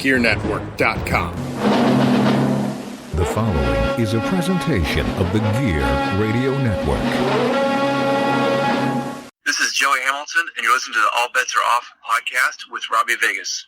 GearNetwork.com. The following is a presentation of the Gear Radio Network. This is Joey Hamilton, and you're listening to the All Bets Are Off podcast with Robbie Vegas.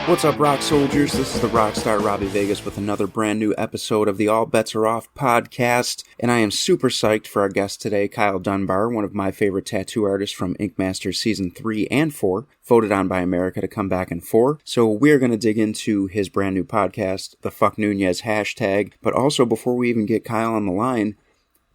What's up, rock soldiers? This is the rock star Robbie Vegas with another brand new episode of the All Bets Are Off podcast, and I am super psyched for our guest today, Kyle Dunbar, one of my favorite tattoo artists from Inkmaster Season 3 and 4, voted on by America to come back in 4. So we're going to dig into his brand new podcast, the Fuck Nunez hashtag, but also before we even get Kyle on the line,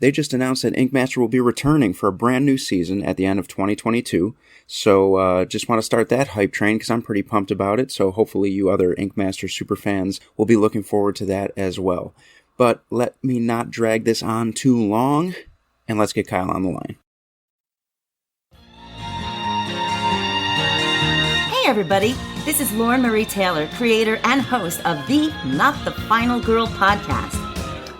they just announced that Inkmaster will be returning for a brand new season at the end of 2022. So just want to start that hype train because I'm pretty pumped about it. So hopefully you other Inkmaster superfans will be looking forward to that as well. But let me not drag this on too long, and let's get Kyle on the line. Hey everybody, this is Lauren Marie Taylor, creator and host of the Not the Final Girl podcast.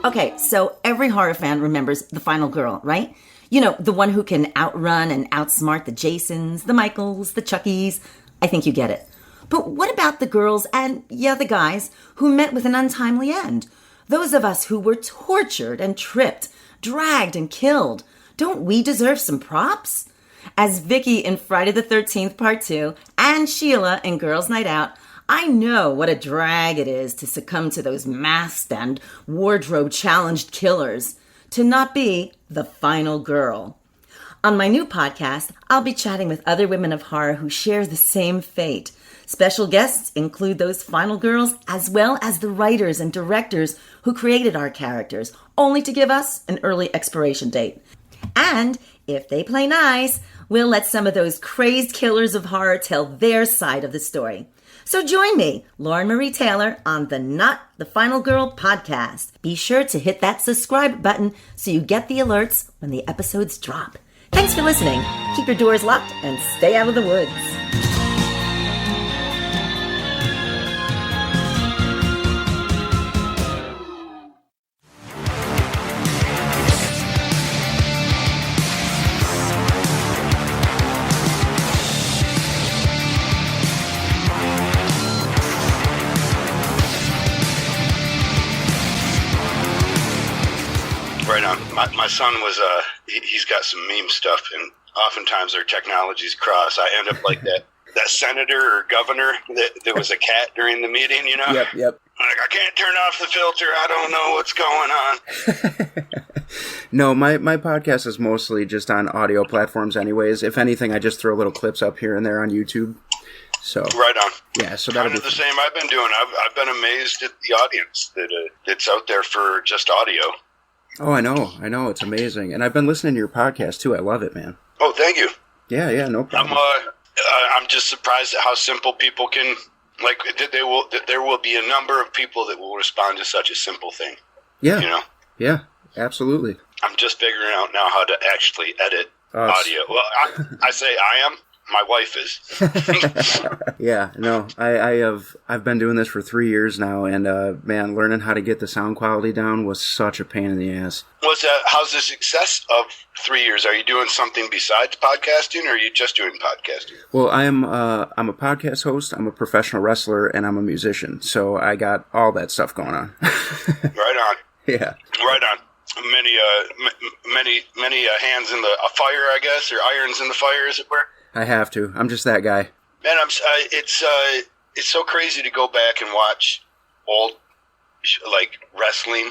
Okay, so every horror fan remembers the final girl, right? You know, the one who can outrun and outsmart the Jasons, the Michaels, the Chuckies. I think you get it. But what about the girls and, the guys who met with an untimely end? Those of us who were tortured and tripped, dragged and killed. Don't we deserve some props? As Vicky in Friday the 13th Part 2 and Sheila in Girls Night Out, I know what a drag it is to succumb to those masked and wardrobe-challenged killers, to not be the final girl. On my new podcast, I'll be chatting with other women of horror who share the same fate. Special guests include those final girls as well as the writers and directors who created our characters, only to give us an early expiration date. And if they play nice, we'll let some of those crazed killers of horror tell their side of the story. So join me, Lauren Marie Taylor, on the Not the Final Girl podcast. Be sure to hit that subscribe button so you get the alerts when the episodes drop. Thanks for listening. Keep your doors locked and stay out of the woods. Right on. My son was, he's got some meme stuff, and oftentimes their technologies cross. I end up like that senator or governor that was a cat during the meeting, you know? Yep. Like, I can't turn off the filter. I don't know what's going on. No, my podcast is mostly just on audio platforms anyways. If anything, I just throw little clips up here and there on YouTube. So Right on. Yeah, so kind of the same I've been doing. I've been amazed at the audience that's out there for just audio. Oh, I know. It's amazing. And I've been listening to your podcast, too. I love it, man. Oh, thank you. Yeah, no problem. I'm just surprised at how simple people can, like, there will be a number of people that will respond to such a simple thing. Yeah. You know? Yeah, absolutely. I'm just figuring out now how to actually edit audio. Well, I say I am. My wife is. Yeah, no, I've been doing this for 3 years now, and man, learning how to get the sound quality down was such a pain in the ass. How's the success of 3 years? Are you doing something besides podcasting, or are you just doing podcasting? Well, I'm a podcast host, I'm a professional wrestler, and I'm a musician, so I got all that stuff going on. Right on. Yeah. Right on. Many hands in the fire, I guess, or irons in the fire, as it were. I have to. I'm just that guy. Man, it's so crazy to go back and watch old like wrestling.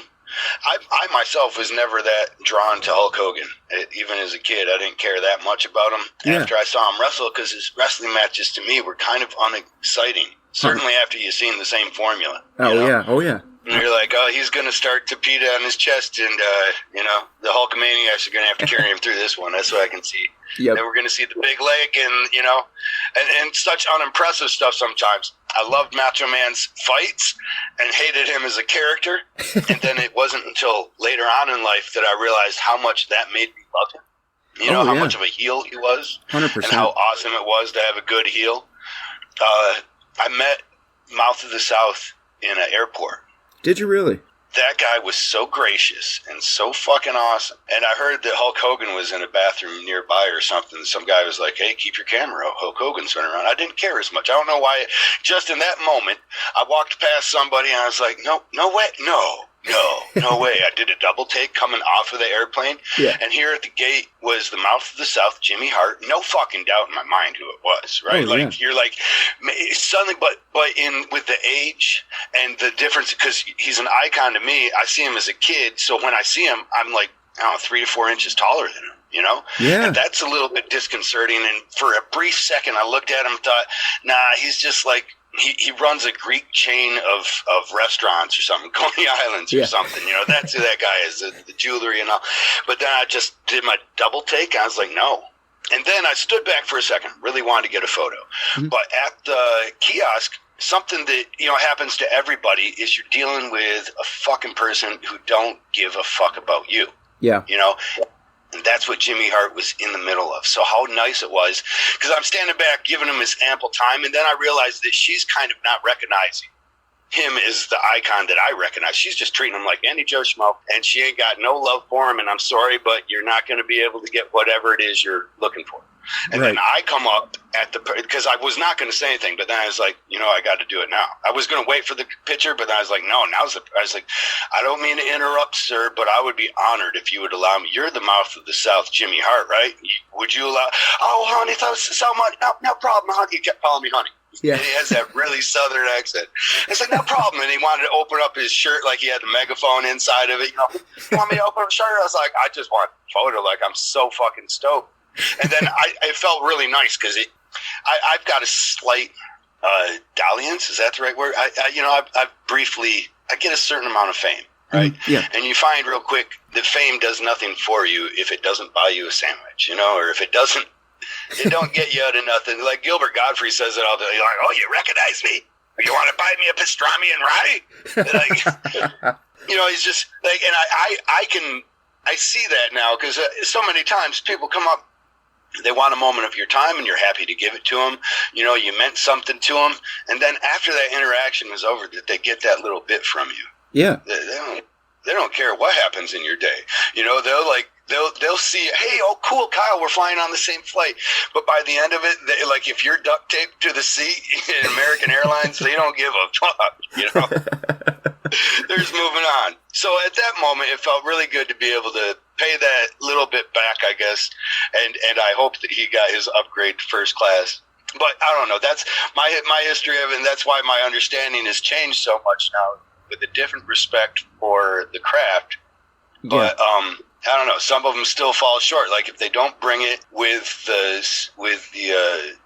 I myself was never that drawn to Hulk Hogan. Even as a kid, I didn't care that much about him after I saw him wrestle, because his wrestling matches to me were kind of unexciting. Certainly after you've seen the same formula. Oh yeah. And you're like, oh, he's going to start to pee on his chest, and, the Hulkamaniacs are going to have to carry him through this one. That's what I can see. Yep. Then we're going to see the big leg and such unimpressive stuff sometimes. I loved Macho Man's fights and hated him as a character. And then it wasn't until later on in life that I realized how much that made me love him. You know, how much of a heel he was. 100%. And how awesome it was to have a good heel. I met Mouth of the South in an airport. Did you really? that guy was so gracious and so fucking awesome. And I heard that Hulk Hogan was in a bathroom nearby or something. Some guy was like, hey, keep your camera out. Hulk Hogan's running around. I didn't care as much. I don't know why. Just in that moment, I walked past somebody and I was like, no way. No way. I did a double take coming off of the airplane. Yeah. And here at the gate was the mouth of the South, Jimmy Hart. No fucking doubt in my mind who it was, right? Oh, like, you're like, suddenly, but in with the age and the difference, because he's an icon to me. I see him as a kid. So when I see him, I'm like, I don't know, 3 to 4 inches taller than him. You know? Yeah. And that's a little bit disconcerting. And for a brief second, I looked at him and thought, nah, he's just like, he runs a Greek chain of restaurants or something, Coney Islands or something. You know, that's who that guy is, the jewelry and all. But then I just did my double take. And I was like, no. And then I stood back for a second, really wanted to get a photo. Mm-hmm. But at the kiosk, something that, you know, happens to everybody is you're dealing with a fucking person who don't give a fuck about you. Yeah. You know? And that's what Jimmy Hart was in the middle of. So how nice it was, because I'm standing back giving him his ample time, and then I realized that she's kind of not recognizing him as the icon that I recognize. She's just treating him like any Joe Schmo, and she ain't got no love for him, and I'm sorry, but you're not going to be able to get whatever it is you're looking for. And then I come up at the, because I was not going to say anything, but then I was like, you know, I got to do it now. I was going to wait for the picture, but then I was like, no, I was like, I don't mean to interrupt, sir, but I would be honored if you would allow me. You're the mouth of the South, Jimmy Hart, right? Would you allow, oh, honey, thanks so much. No problem, honey. He kept calling me honey. Yeah. And he has that really southern accent. It's like, no problem. And he wanted to open up his shirt like he had the megaphone inside of it. You know, you want me to open up the shirt? I was like, I just want a photo. Like, I'm so fucking stoked. And then it felt really nice because I've got a slight dalliance. Is that the right word? I've briefly, I get a certain amount of fame, right? Yeah. And you find real quick that fame does nothing for you if it doesn't buy you a sandwich, you know, or if it doesn't, it don't get you out of nothing. Like Gilbert Godfrey says it all the time. You're like, oh, you recognize me? You want to buy me a pastrami and rye? Like, you know, he's just like, and I see that now because so many times people come up, they want a moment of your time and you're happy to give it to them. You know, you meant something to them. And then after that interaction is over, that they get that little bit from you. Yeah. They don't care what happens in your day. You know, they'll see, hey, oh, cool, Kyle, we're flying on the same flight. But by the end of it, like if you're duct taped to the seat in American Airlines, they don't give a fuck, you know. They're just moving on. So at that moment, it felt really good to be able to pay that little bit back, I guess. And I hope that he got his upgrade to first class. But I don't know. That's my history of it, and that's why my understanding has changed so much now with a different respect for the craft. Yeah. But I don't know. Some of them still fall short. Like if they don't bring it with the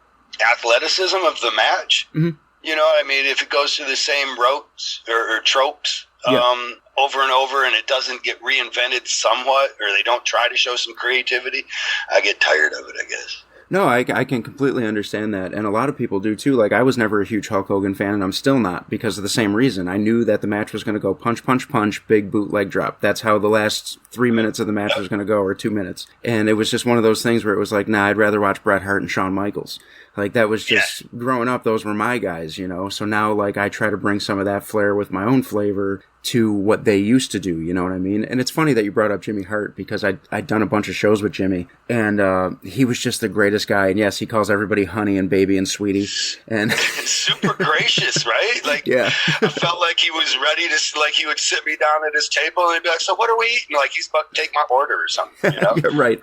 athleticism of the match, mm-hmm. You know, I mean, if it goes through the same ropes or tropes over and over, and it doesn't get reinvented somewhat, or they don't try to show some creativity, I get tired of it, I guess. No, I can completely understand that, and a lot of people do too. Like, I was never a huge Hulk Hogan fan, and I'm still not, because of the same reason. I knew that the match was going to go punch, punch, punch, big bootleg drop. That's how the last 3 minutes of the match was going to go, or 2 minutes. And it was just one of those things where it was like, nah, I'd rather watch Bret Hart and Shawn Michaels. Like, that was just, growing up, those were my guys, you know? So now, like, I try to bring some of that flair with my own flavor to what they used to do, you know what I mean? And it's funny that you brought up Jimmy Hart, because I'd done a bunch of shows with Jimmy, and he was just the greatest guy. And yes, he calls everybody honey and baby and sweetie. And super gracious, right? Like, I felt like he was ready to, like, he would sit me down at his table and he'd be like, so what are we eating? Like, he's about to take my order or something, you know? Right.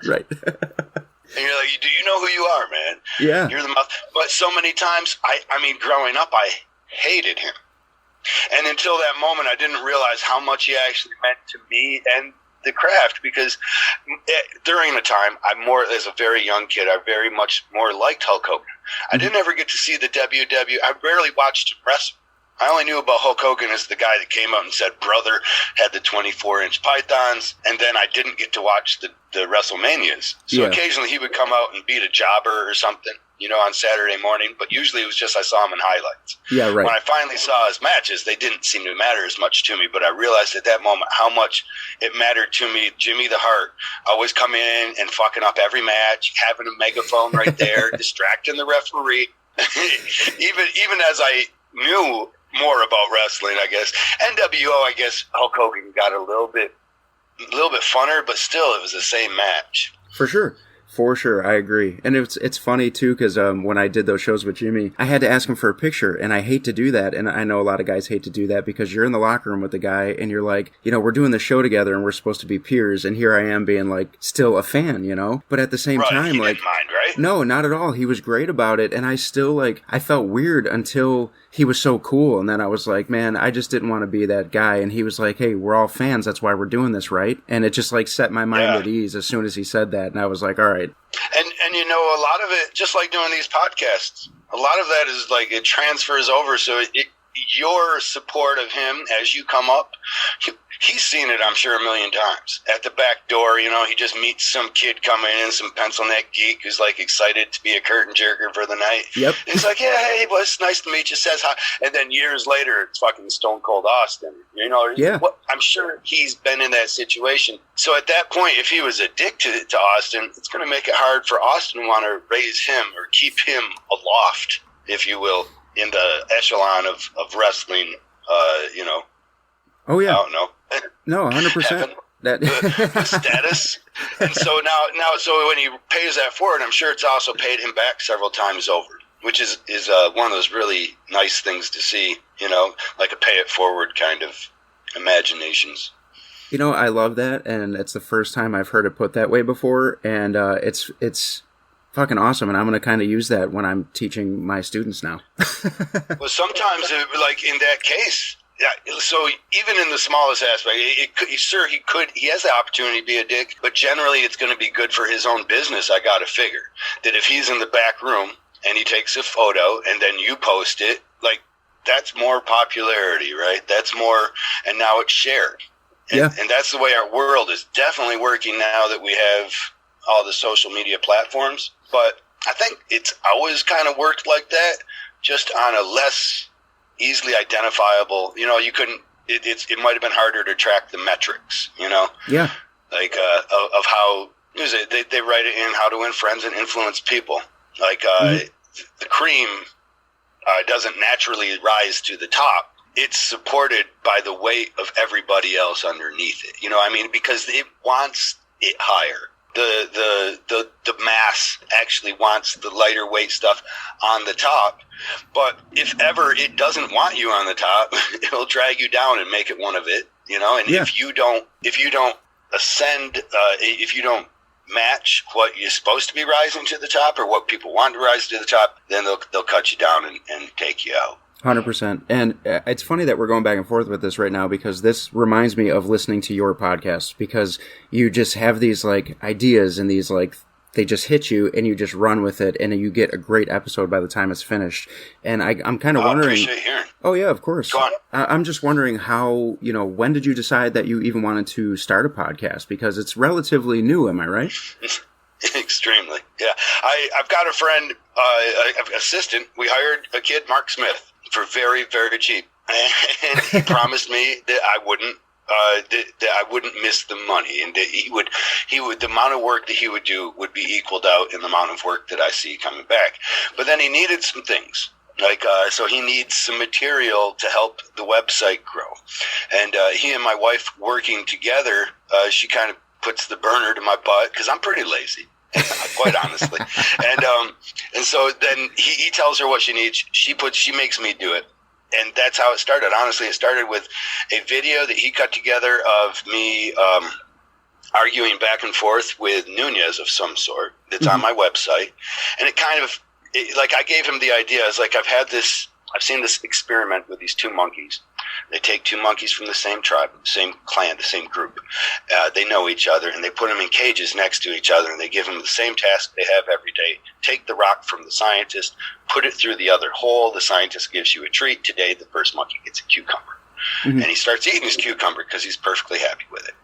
And you're like, do you know who you are, man? Yeah. You're the mouth. But so many times, I mean, growing up, I hated him. And until that moment, I didn't realize how much he actually meant to me and the craft, because during the time, as a very young kid, I very much more liked Hulk Hogan. I didn't ever get to see the WW. I rarely watched him wrestle. I only knew about Hulk Hogan as the guy that came out and said, brother, had the 24-inch pythons, and then I didn't get to watch the WrestleManias. So occasionally he would come out and beat a jobber or something, you know, on Saturday morning, but usually it was just I saw him in highlights. Yeah, right. When I finally saw his matches, they didn't seem to matter as much to me, but I realized at that moment how much it mattered to me. Jimmy the Heart always coming in and fucking up every match, having a megaphone right there, distracting the referee. Even as I knew more about wrestling, I guess. NWO, I guess Hulk Hogan got a little bit funner, but still it was the same match. For sure. For sure, I agree. And it's funny, too, because when I did those shows with Jimmy, I had to ask him for a picture, and I hate to do that, and I know a lot of guys hate to do that, because you're in the locker room with the guy, and you're like, we're doing the show together, and we're supposed to be peers, and here I am being, like, still a fan, But at the same time, he like... didn't mind, right? No, not at all. He was great about it, and I still, like, I felt weird until he was so cool, and then I was like, man, I just didn't want to be that guy, and he was like, hey, we're all fans, that's why we're doing this, right? And it just, like, set my mind at ease as soon as he said that, and I was like, all right. And a lot of it, just like doing these podcasts, a lot of that is like it transfers over. So your support of him as you come up, he's seen it, I'm sure, a million times. At the back door, he just meets some kid coming in, some pencil neck geek who's like excited to be a curtain jerker for the night. Yep. And he's like, yeah, hey, boys, nice to meet you, says hi. And then years later, it's fucking Stone Cold Austin. Yeah. I'm sure he's been in that situation. So at that point, if he was a dick to Austin, it's going to make it hard for Austin to want to raise him or keep him aloft, if you will, in the echelon of wrestling, Oh, yeah. I don't know. No, 100%. The status. And so now, so when he pays that forward, I'm sure it's also paid him back several times over, which is one of those really nice things to see, like a pay it forward kind of imaginations. I love that, and it's the first time I've heard it put that way before, and it's fucking awesome, and I'm going to kind of use that when I'm teaching my students now. Well, sometimes, like in that case, yeah, so even in the smallest aspect, he has the opportunity to be a dick, but generally it's going to be good for his own business. I got to figure that if he's in the back room and he takes a photo and then you post it, like, that's more popularity, right? That's more, and now it's shared. And that's the way our world is definitely working now that we have all the social media platforms. But I think it's always kind of worked like that, just on a less easily identifiable, you couldn't, it might have been harder to track the metrics, Yeah. Like, of how, they write it in How to Win Friends and Influence People. Like, the cream doesn't naturally rise to the top. It's supported by the weight of everybody else underneath it. Because it wants it higher. The mass actually wants the lighter weight stuff on the top, but if ever it doesn't want you on the top, it'll drag you down and make it one of it, and if you don't ascend, if you don't match what you're supposed to be rising to the top or what people want to rise to the top, then they'll cut you down and take you out. 100%. And it's funny that we're going back and forth with this right now, because this reminds me of listening to your podcast, because you just have these like ideas and these like, they just hit you and you just run with it and you get a great episode by the time it's finished. And I'm kind of wondering. I appreciate hearing. Oh yeah, of course. Go on. I'm just wondering how, when did you decide that you even wanted to start a podcast? Because it's relatively new, am I right? Extremely. Yeah. I've got a friend, assistant. We hired a kid, Mark Smith, for very, very cheap. And he promised me that I wouldn't miss the money, and that he would, the amount of work that he would do would be equaled out in the amount of work that I see coming back. But then he needed some things. Like, so he needs some material to help the website grow. And he and my wife working together, she kind of puts the burner to my butt, because I'm pretty lazy. Quite honestly. And so then he tells her what she needs. She makes me do it. And that's how it started. Honestly, it started with a video that he cut together of me arguing back and forth with Nunez of some sort. That's on my website. And it kind of, like, I gave him the idea. It's like, I've seen this experiment with these two monkeys. They take two monkeys from the same tribe, same clan, the same group. They know each other, and they put them in cages next to each other, and they give them the same task they have every day. Take the rock from the scientist, put it through the other hole. The scientist gives you a treat. Today, the first monkey gets a cucumber. And he starts eating his cucumber because he's perfectly happy with it.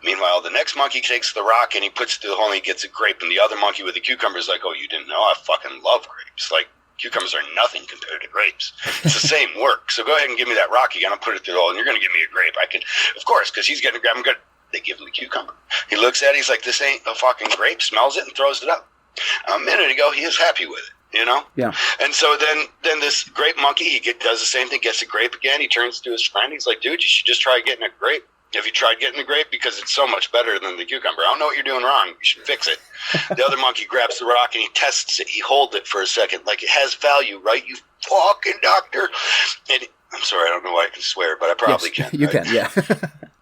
Meanwhile, the next monkey takes the rock, and he puts it through the hole, and he gets a grape. And the other monkey with the cucumber is like, oh, you didn't know? I fucking love grapes. Like, cucumbers are nothing compared to grapes. It's the same work. So go ahead and give me that rock again. I'll put it through the hole, and you're going to give me a grape. I can, of course, because he's getting a grape. I'm good. They give him the cucumber. He looks at it. He's like, this ain't a fucking grape. Smells it and throws it up. A minute ago, he was happy with it. you know? Yeah. And so then this grape monkey, he does the same thing, gets a grape again. He turns to his friend. He's like, dude, you should just try getting a grape. Have you tried getting the grape? Because it's so much better than the cucumber. I don't know what you're doing wrong. You should fix it. The other monkey grabs the rock and he tests it. He holds it for a second. Like, it has value, right? You fucking doctor. And I'm sorry, I don't know why I can swear, but I probably can. You right? can, yeah.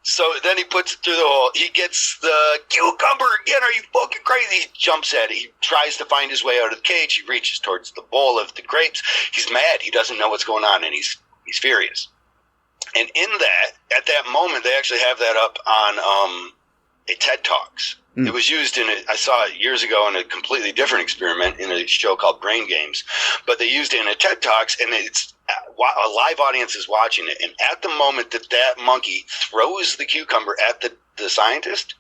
So then he puts it through the hole. He gets the cucumber again. Are you fucking crazy? He jumps at it. He tries to find his way out of the cage. He reaches towards the bowl of the grapes. He's mad. He doesn't know what's going on, and he's furious. And in that, at that moment, they actually have that up on a TED Talks. It was used I saw it years ago in a completely different experiment in a show called Brain Games. But they used it in a TED Talks, and it's a live audience is watching it. And at the moment that monkey throws the cucumber at the scientist,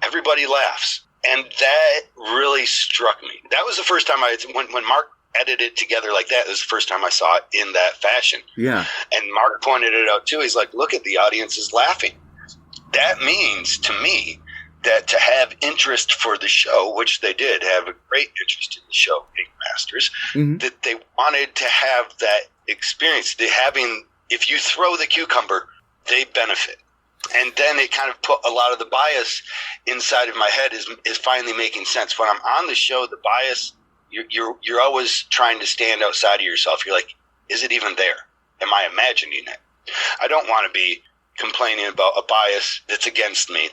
everybody laughs. And that really struck me. That was the first time when Mark edited it together like that, it was the first time I saw it in that fashion. Yeah. And Mark pointed it out too. He's like, look at the audience is laughing. That means to me that to have interest for the show, which they did have a great interest in the show, Inkmasters, that they wanted to have that experience. If you throw the cucumber, they benefit. And then it kind of put a lot of the bias inside of my head is finally making sense. When I'm on the show, the bias, you're always trying to stand outside of yourself. You're like, is it even there? Am I imagining it? I don't want to be complaining about a bias that's against me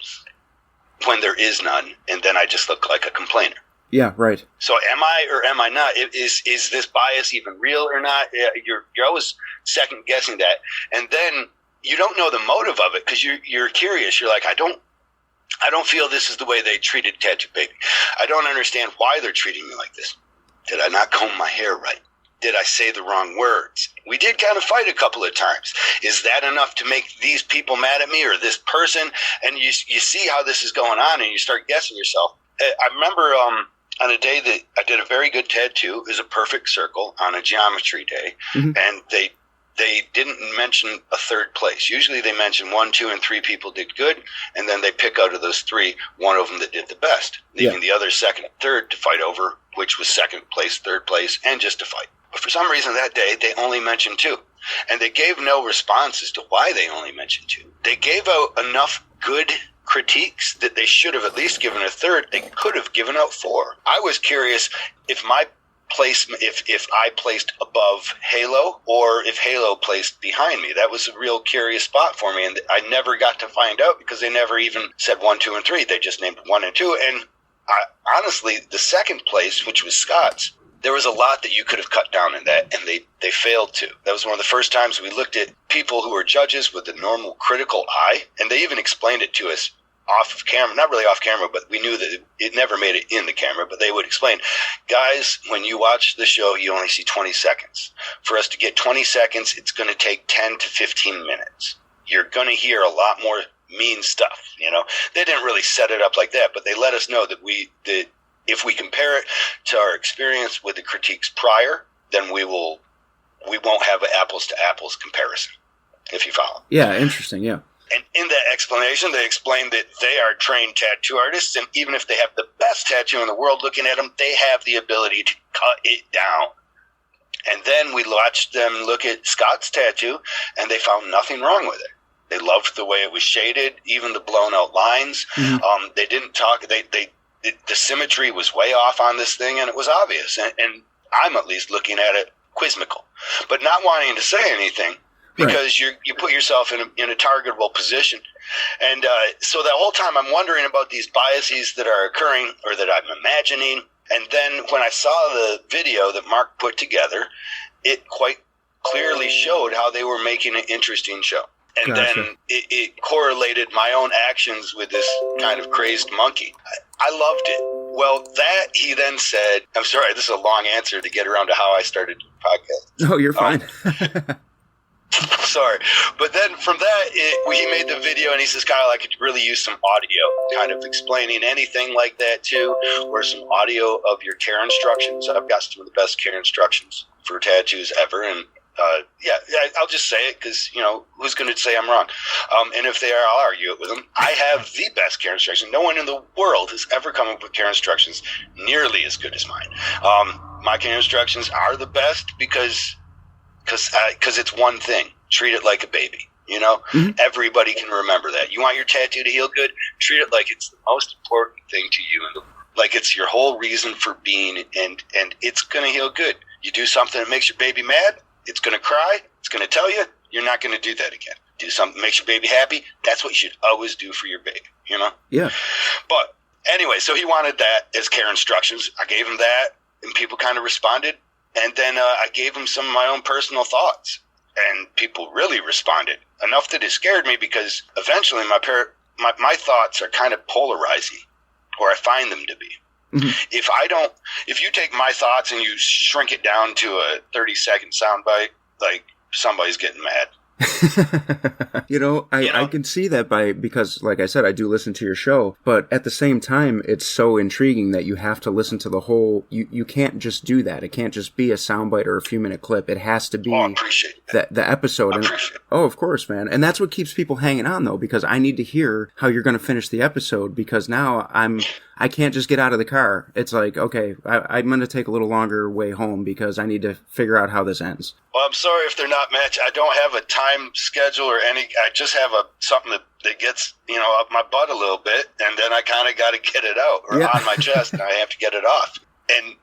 when there is none, and then I just look like a complainer. Yeah, right. So am I or am I not? Is this bias even real or not? You're always second guessing that, and then you don't know the motive of it because you're curious. You're like, I don't feel this is the way they treated Tattoo Baby. I don't understand why they're treating me like this. Did I not comb my hair right? Did I say the wrong words? We did kind of fight a couple of times. Is that enough to make these people mad at me or this person? And you see how this is going on and you start guessing yourself. I remember on a day that I did a very good tattoo. It was a perfect circle on a geometry day. And they didn't mention a third place. Usually they mention 1, 2, and 3 people did good, and then they pick out of those 3 one of them that did the best, leaving the other second and third to fight over, which was second place, third place, and just to fight. But for some reason that day, they only mentioned 2. And they gave no response as to why they only mentioned 2. They gave out enough good critiques that they should have at least given a third. They could have given out 4. I was curious if my placement, if I placed above Halo or if Halo placed behind me. That was a real curious spot for me, and I never got to find out because they never even said 1, 2, and 3. They just named 1 and 2. And honestly, the second place, which was Scott's, there was a lot that you could have cut down in that, and they failed to. That was one of the first times we looked at people who were judges with a normal critical eye, and they even explained it to us off of camera, not really off camera, but we knew that it never made it in the camera, but they would explain, guys, when you watch the show, you only see 20 seconds. For us to get 20 seconds, it's going to take 10 to 15 minutes. You're going to hear a lot more mean stuff, you know. They didn't really set it up like that, but they let us know that if we compare it to our experience with the critiques prior, then we won't have an apples to apples comparison, if you follow. Yeah, interesting, yeah. And in that explanation, they explained that they are trained tattoo artists, and even if they have the best tattoo in the world looking at them, they have the ability to cut it down. And then we watched them look at Scott's tattoo, and they found nothing wrong with it. They loved the way it was shaded, even the blown out lines. They didn't talk. The symmetry was way off on this thing, and it was obvious. And I'm at least looking at it quizzical, but not wanting to say anything. Because you put yourself in a targetable position. And so that whole time I'm wondering about these biases that are occurring or that I'm imagining. And then when I saw the video that Mark put together, it quite clearly showed how they were making an interesting show. And then it correlated my own actions with this kind of crazed monkey. I loved it. Well, that he then said, I'm sorry, this is a long answer to get around to how I started the podcast. No, you're fine. Sorry. But then from that, he made the video and he says, Kyle, I could really use some audio kind of explaining anything like that too, or some audio of your care instructions. I've got some of the best care instructions for tattoos ever. And I'll just say it because, you know, who's going to say I'm wrong? And if they are, I'll argue it with them. I have the best care instructions. No one in the world has ever come up with care instructions nearly as good as mine. my care instructions are the best because it's one thing. Treat it like a baby. You know, everybody can remember that. You want your tattoo to heal good? Treat it like it's the most important thing to you, and like it's your whole reason for being, and it's going to heal good. You do something that makes your baby mad, it's going to cry, it's going to tell you, you're not going to do that again. Do something that makes your baby happy, that's what you should always do for your baby, you know? Yeah. But anyway, so he wanted that as care instructions. I gave him that, and people kind of responded. And then I gave him some of my own personal thoughts, and people really responded. Enough that it scared me, because eventually my thoughts are kind of polarizing, or I find them to be. If you take my thoughts and you shrink it down to a 30-second soundbite, like, somebody's getting mad. I can see that because like I said, I do listen to your show, but at the same time, it's so intriguing that you have to listen to the whole, you can't just do that. It can't just be a soundbite or a few minute clip. It has to be the episode. Oh, of course, man. And that's what keeps people hanging on though, because I need to hear how you're going to finish the episode, because now I can't just get out of the car. It's like, okay, I'm going to take a little longer way home because I need to figure out how this ends. Well, I'm sorry if they're not matched. I don't have a time schedule or any. I just have something that gets, up my butt a little bit, and then I kind of got to get it out or on my chest, and I have to get it off. And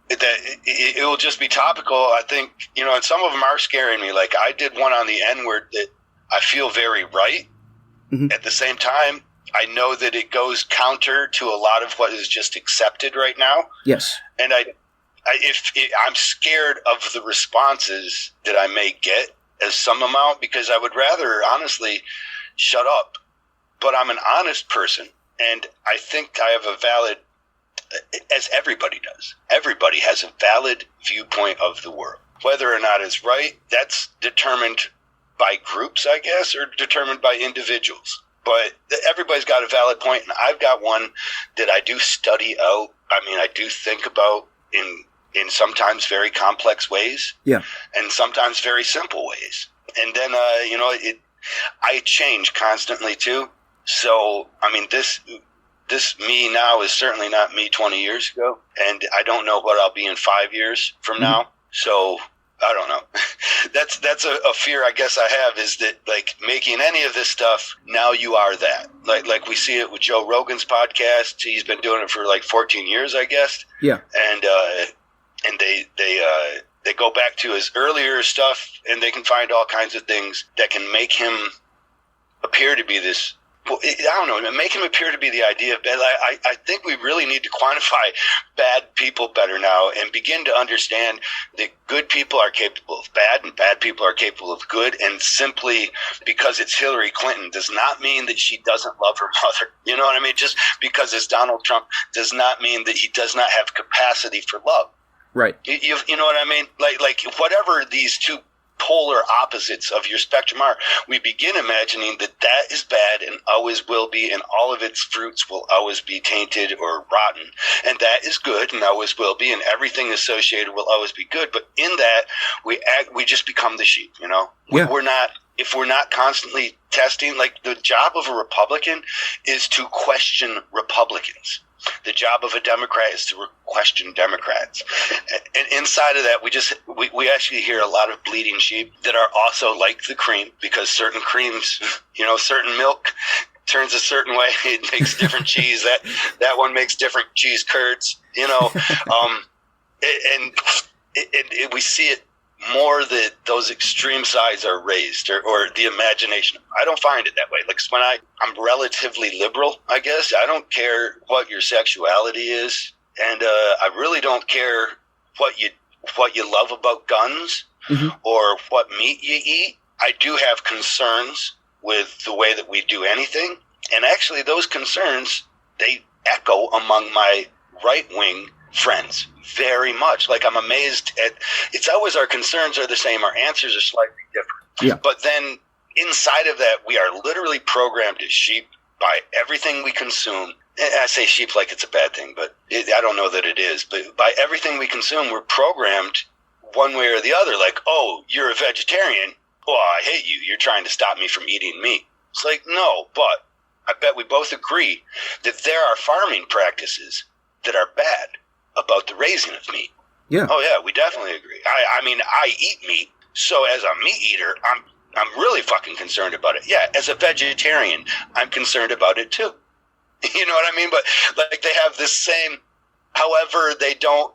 it will just be topical. I think, and some of them are scaring me. Like I did one on the N-word that I feel very right. At the same time, I know that it goes counter to a lot of what is just accepted right now. Yes. And I'm scared of the responses that I may get as some amount, because I would rather honestly shut up. But I'm an honest person, and I think I have a valid, as everybody does. Everybody has a valid viewpoint of the world. Whether or not it's right, that's determined by groups, I guess, or determined by individuals. But everybody's got a valid point, and I've got one that I do study out. I mean, I do think about in sometimes very complex ways, and sometimes very simple ways. And then, I change constantly too. So, I mean, this me now is certainly not me 20 years ago, and I don't know what I'll be in 5 years from now. So, I don't know. That's a fear I guess I have, is that like making any of this stuff, now you are that. Like we see it with Joe Rogan's podcast. He's been doing it for like 14 years, I guess. Yeah. And they go back to his earlier stuff, and they can find all kinds of things that can make him appear to be this. Well, I don't know, make him appear to be the idea of bad. I think we really need to quantify bad people better now and begin to understand that good people are capable of bad and bad people are capable of good. And simply because it's Hillary Clinton does not mean that she doesn't love her mother. You know what I mean? Just because it's Donald Trump does not mean that he does not have capacity for love. Right. You know what I mean? Like whatever these two polar opposites of your spectrum are, we begin imagining that is bad and always will be, and all of its fruits will always be tainted or rotten, and that is good and always will be, and everything associated will always be good. But in that, we just become the sheep, if we're not constantly testing. Like, the job of a Republican is to question Republicans. The job of a Democrat is to question Democrats. And inside of that, we actually hear a lot of bleeding sheep that are also like the cream, because certain creams, certain milk turns a certain way. It makes different cheese. That one makes different cheese curds, and we see it more that those extreme sides are raised, or the imagination. I don't find it that way. Like, when I'm relatively liberal, I guess. I don't care what your sexuality is, and I really don't care what you love about guns or what meat you eat. I do have concerns with the way that we do anything, and actually those concerns, they echo among my right-wing friends very much. Like, I'm amazed at, it's always our concerns are the same, our answers are slightly different. Yeah. But then inside of that, we are literally programmed as sheep by everything we consume. And I say sheep like it's a bad thing, but I don't know that it is. But by everything we consume, we're programmed one way or the other. Like, oh, you're a vegetarian. Oh, I hate you. You're trying to stop me from eating meat. It's like, no, but I bet we both agree that there are farming practices that are bad about the raising of meat. Yeah. Oh yeah, we definitely agree. I mean, I eat meat, so as a meat eater, I'm really fucking concerned about it. Yeah, as a vegetarian, I'm concerned about it too. You know what I mean? But like they have this same, however, they don't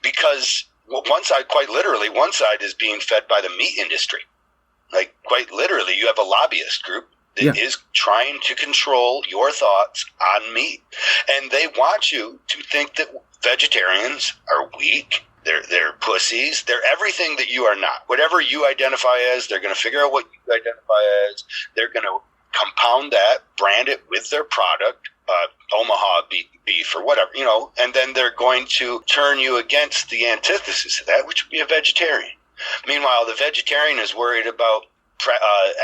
because one side, quite literally, one side is being fed by the meat industry. Like quite literally, you have a lobbyist group that is trying to control your thoughts on meat, and they want you to think that vegetarians are weak. They're pussies. They're everything that you are not. Whatever you identify as, they're going to figure out what you identify as. They're going to compound that, brand it with their product, Omaha beef or whatever, you know, and then they're going to turn you against the antithesis of that, which would be a vegetarian. Meanwhile, the vegetarian is worried about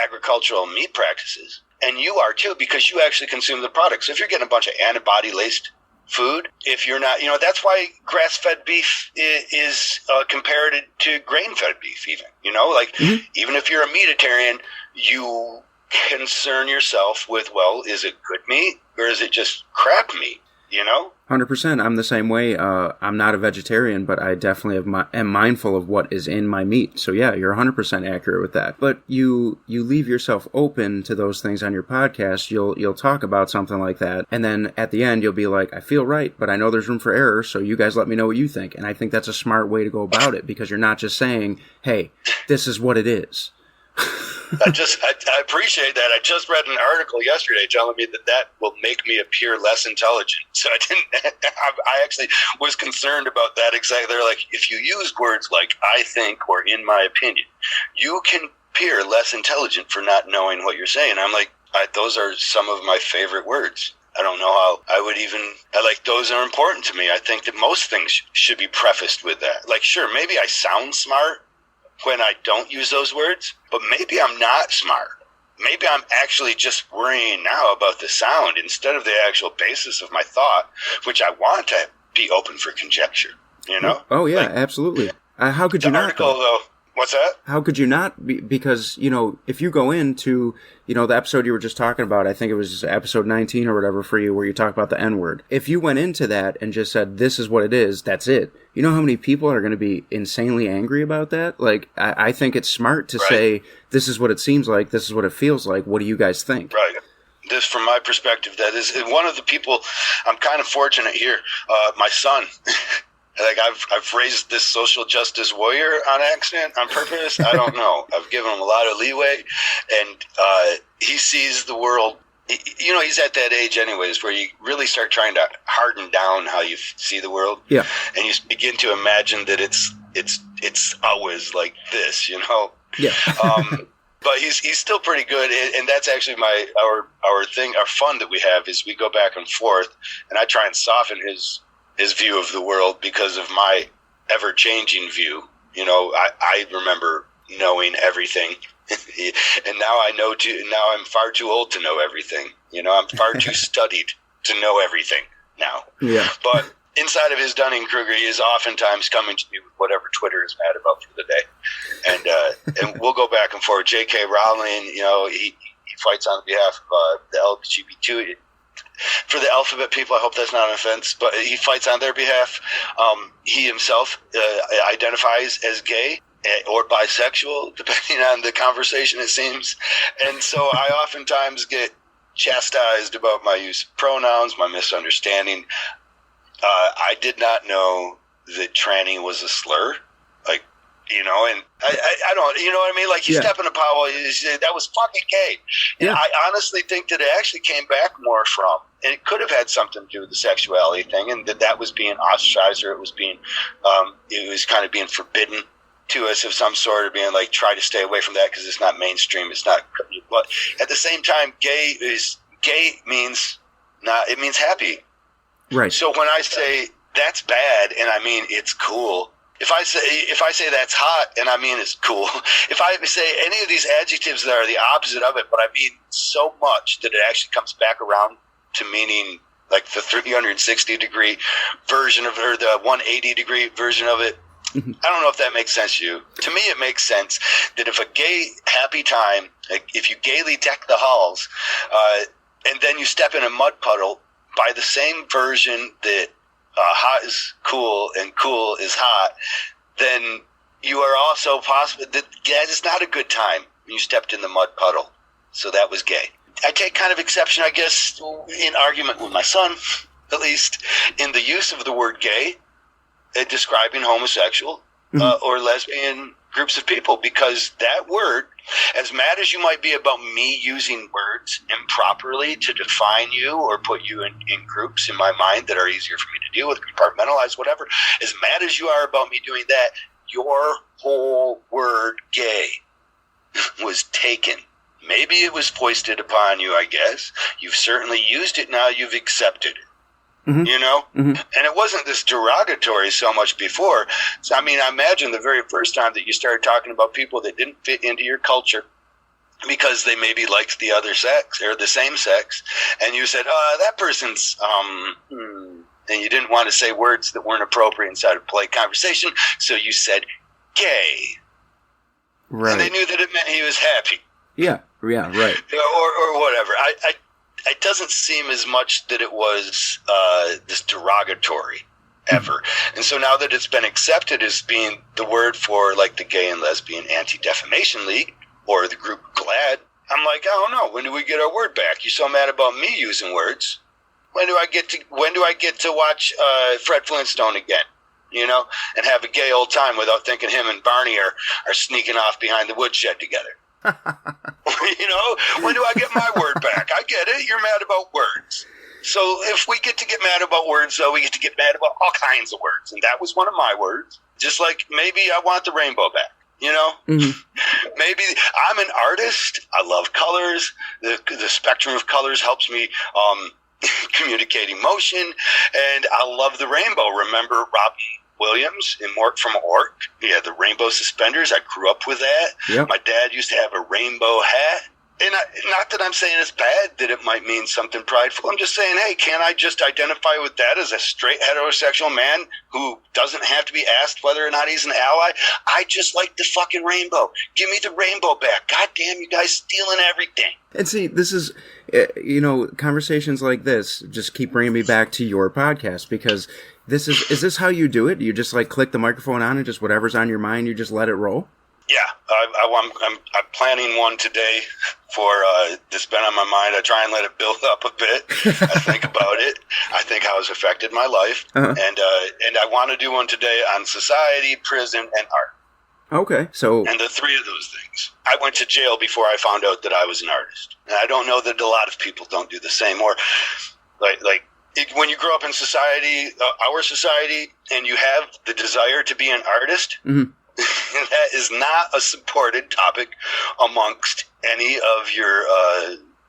agricultural meat practices, and you are too, because you actually consume the product. So if you're getting a bunch of antibody-laced food, if you're not, you know, that's why grass-fed beef is compared to grain-fed beef even, you know, like even if you're a meatitarian, you concern yourself with, well, is it good meat or is it just crap meat, you know? 100%. I'm the same way. I'm not a vegetarian, but I definitely am mindful of what is in my meat. So yeah, you're 100% accurate with that. But you leave yourself open to those things on your podcast. You'll talk about something like that, and then at the end you'll be like, I feel right, but I know there's room for error, so you guys let me know what you think. And I think that's a smart way to go about it, because you're not just saying, hey, this is what it is. I appreciate that. I just read an article yesterday telling me that will make me appear less intelligent. So I actually was concerned about that exactly. They're like, if you use words like I think or in my opinion, you can appear less intelligent for not knowing what you're saying. I'm like, those are some of my favorite words. I don't know how I would those are important to me. I think that most things should be prefaced with that. Like, sure, maybe I sound smart when I don't use those words, but maybe I'm not smart. Maybe I'm actually just worrying now about the sound instead of the actual basis of my thought, which I want to be open for conjecture, you know? Oh, yeah, absolutely. How could you not? Article, though, what's that? How could you not? Because, you know, if you go into, you know, the episode you were just talking about, I think it was episode 19 or whatever for you, where you talk about the N-word. If you went into that and just said, this is what it is, that's it. You know how many people are going to be insanely angry about that? Like, I think it's smart to say, this is what it seems like, this is what it feels like, what do you guys think? Right. This, from my perspective, that is one of the people, I'm kind of fortunate here. My son, like I've raised this social justice warrior on accident, on purpose. I don't know. I've given him a lot of leeway, and he sees the world. You know, he's at that age anyways where you really start trying to harden down how you see the world. Yeah. And you begin to imagine that it's always like this, you know? Yeah. But he's still pretty good, and that's actually our thing, our fun that we have is we go back and forth, and I try and soften his view of the world because of my ever-changing view. You know, I remember knowing everything. And now now I'm far too old to know everything. You know, I'm far too studied to know everything now. Yeah. But inside of his Dunning-Kruger, he is oftentimes coming to me with whatever Twitter is mad about for the day. And we'll go back and forth. J.K. Rowling, you know, he fights on behalf of the LGBT. For the alphabet people, I hope that's not an offense, but he fights on their behalf. He himself identifies as gay or bisexual, depending on the conversation, it seems. And so I oftentimes get chastised about my use of pronouns, my misunderstanding. I did not know that tranny was a slur. Like, you know, and I don't, you know what I mean? Like, you step in a Powell, you say, that was fucking gay. And I honestly think that it actually came back more from, and it could have had something to do with the sexuality thing, and that was being ostracized, or it was kind of being forbidden to us of some sort, of being like, try to stay away from that because it's not mainstream. It's not, but at the same time, gay means it means happy. Right. So when I say that's bad and I mean it's cool, if I say that's hot and I mean it's cool, if I say any of these adjectives that are the opposite of it, but I mean so much that it actually comes back around to meaning like the 360-degree version of it, or the 180-degree version of it. I don't know if that makes sense to you. To me, it makes sense that if a gay happy time, like if you gaily deck the halls, and then you step in a mud puddle by the same version that hot is cool and cool is hot, then you are also possible that is not a good time when you stepped in the mud puddle. So that was gay. I take kind of exception, I guess, in argument with my son, at least, in the use of the word gay, describing homosexual or lesbian groups of people, because that word, as mad as you might be about me using words improperly to define you or put you in groups in my mind that are easier for me to deal with, compartmentalize, whatever, as mad as you are about me doing that, your whole word gay was taken. Maybe it was foisted upon you, I guess. You've certainly used it now. You've accepted it. You know? And it wasn't this derogatory so much before. So, I mean, I imagine the very first time that you started talking about people that didn't fit into your culture because they maybe liked the other sex or the same sex, and you said, that person's, and you didn't want to say words that weren't appropriate inside of polite conversation, so you said gay. Right. And they knew that it meant he was happy. Yeah, right. Or whatever. It doesn't seem as much that it was this derogatory ever. And so now that it's been accepted as being the word for like the Gay and Lesbian Anti-Defamation League or the group GLAAD, I'm like, I don't know. When do we get our word back? You're so mad about me using words. When do I get to watch Fred Flintstone again? You know, and have a gay old time without thinking him and Barney are sneaking off behind the woodshed together. You know, when do I get my word back? I get it. You're mad about words. So if we get to get mad about words, though, we get to get mad about all kinds of words. And that was one of my words. Just like maybe I want the rainbow back. You know, maybe I'm an artist. I love colors. The spectrum of colors helps me communicate emotion. And I love the rainbow. Remember Robbie Williams from Ork? He had the rainbow suspenders. I grew up with that. Yep. My dad used to have a rainbow hat. And not that I'm saying it's bad that it might mean something prideful. I'm just saying, hey, can't I just identify with that as a straight heterosexual man who doesn't have to be asked whether or not he's an ally? I just like the fucking rainbow. Give me the rainbow back. God damn, you guys stealing everything. And see, this is, conversations like this just keep bringing me back to your podcast, because is this how you do it? You just like click the microphone on and just whatever's on your mind, you just let it roll? Yeah, I'm planning one today for that's been on my mind. I try and let it build up a bit. I think about it. I think how it's affected my life, and I want to do one today on society, prison, and art. Okay, so and the three of those things. I went to jail before I found out that I was an artist, and I don't know that a lot of people don't do the same. Or when you grow up in society, our society, and you have the desire to be an artist. Mm-hmm. That is not a supported topic amongst any of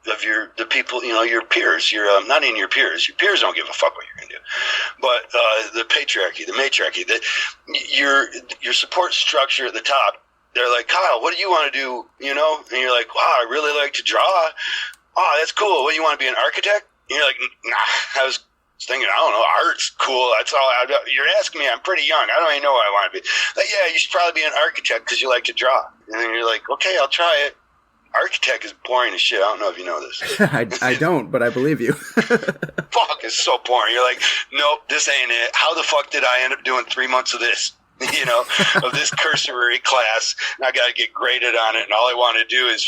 the people, your peers. Not even your peers. Your peers don't give a fuck what you're going to do. But the patriarchy, the matriarchy, your support structure at the top, they're like, Kyle, what do you want to do? And you're like, wow, I really like to draw. Oh, that's cool. What, you want to be an architect? And you're like, nah, I was thinking, I don't know, art's cool. That's all. You're asking me. I'm pretty young. I don't even know what I want to be. Like, yeah, you should probably be an architect because you like to draw. And then you're like, okay, I'll try it. Architect is boring as shit. I don't know if you know this. I don't, but I believe you. Fuck, it's so boring. You're like, nope, this ain't it. How the fuck did I end up doing 3 months of this? Of this cursory class, and I got to get graded on it, and all I want to do is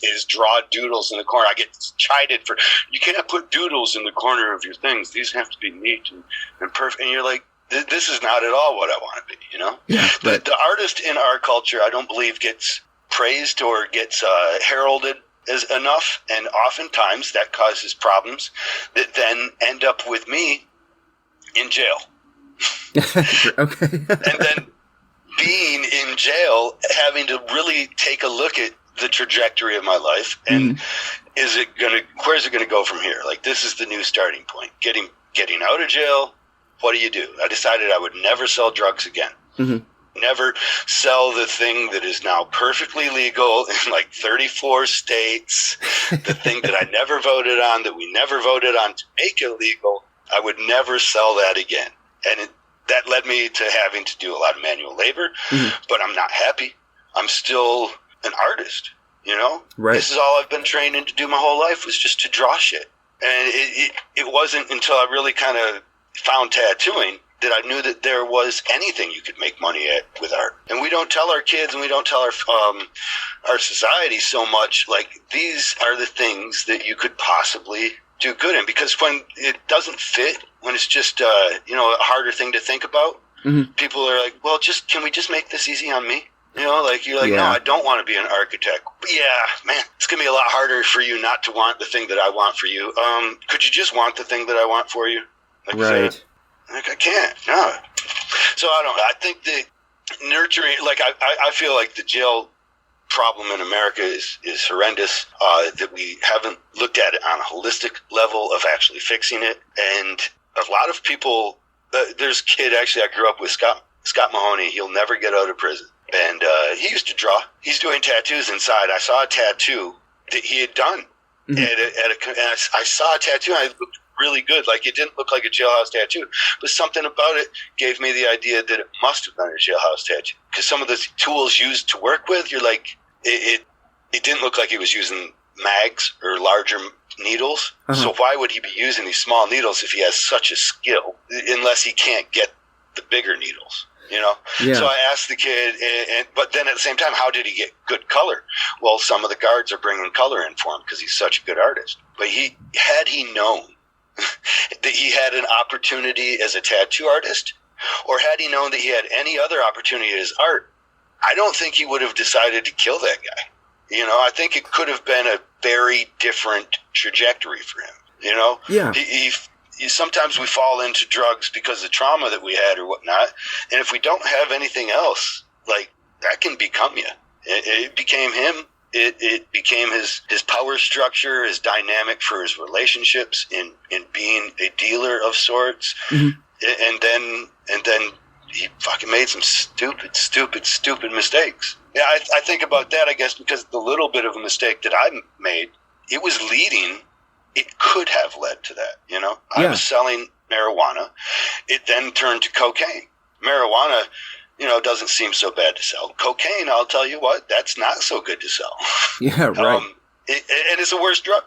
is draw doodles in the corner. I get chided for, you can't put doodles in the corner of your things. These have to be neat and perfect. And you're like, this is not at all what I want to be, Yeah, but the artist in our culture, I don't believe gets praised or gets heralded as enough, and oftentimes that causes problems that then end up with me in jail. Okay. And then being in jail, having to really take a look at the trajectory of my life, and where's it going to go from here? Like, this is the new starting point. Getting out of jail. What do? I decided I would never sell drugs again. Mm-hmm. Never sell the thing that is now perfectly legal in like 34 states. The thing that I never voted on, that we never voted on to make it legal. I would never sell that again. And that led me to having to do a lot of manual labor, but I'm not happy. I'm still an artist, Right. This is all I've been training to do my whole life, was just to draw shit. And it wasn't until I really kind of found tattooing that I knew that there was anything you could make money at with art. And we don't tell our kids, and we don't tell our society so much, like, these are the things that you could possibly do good in. Because when it doesn't fit, when it's just a harder thing to think about, people are like, well, can we just make this easy on me? You're like, no, I don't want to be an architect. But yeah, man, it's going to be a lot harder for you not to want the thing that I want for you. Could you just want the thing that I want for you? Like, right. I can't. No. So I think that nurturing, like, I feel like the jail problem in America is horrendous, that we haven't looked at it on a holistic level of actually fixing it. And a lot of people, there's a kid, actually, I grew up with, Scott Mahoney. He'll never get out of prison. And he used to draw. He's doing tattoos inside. I saw a tattoo that he had done. And I saw a tattoo, and it looked really good. Like, it didn't look like a jailhouse tattoo, but something about it gave me the idea that it must have been a jailhouse tattoo. Because some of the tools used to work with, you're like, it didn't look like he was using mags or larger needles. So why would he be using these small needles if he has such a skill, unless he can't get the bigger needles? Yeah. So I asked the kid, but then at the same time, how did he get good color? Well, some of the guards are bringing color in for him because he's such a good artist. But had he known that he had an opportunity as a tattoo artist, or had he known that he had any other opportunity as art, I don't think he would have decided to kill that guy. I think it could have been a very different trajectory for him. Yeah. Sometimes we fall into drugs because of trauma that we had or whatnot. And if we don't have anything else, like, that can become you. It became him. It became his power structure, his dynamic for his relationships in being a dealer of sorts. And then he fucking made some stupid mistakes. Yeah, I think about that, I guess, because the little bit of a mistake that I made, it was leading. It could have led to that, I was selling marijuana. It then turned to cocaine. Marijuana, doesn't seem so bad to sell. Cocaine, I'll tell you what, that's not so good to sell. Yeah, right. And it's a worse drug.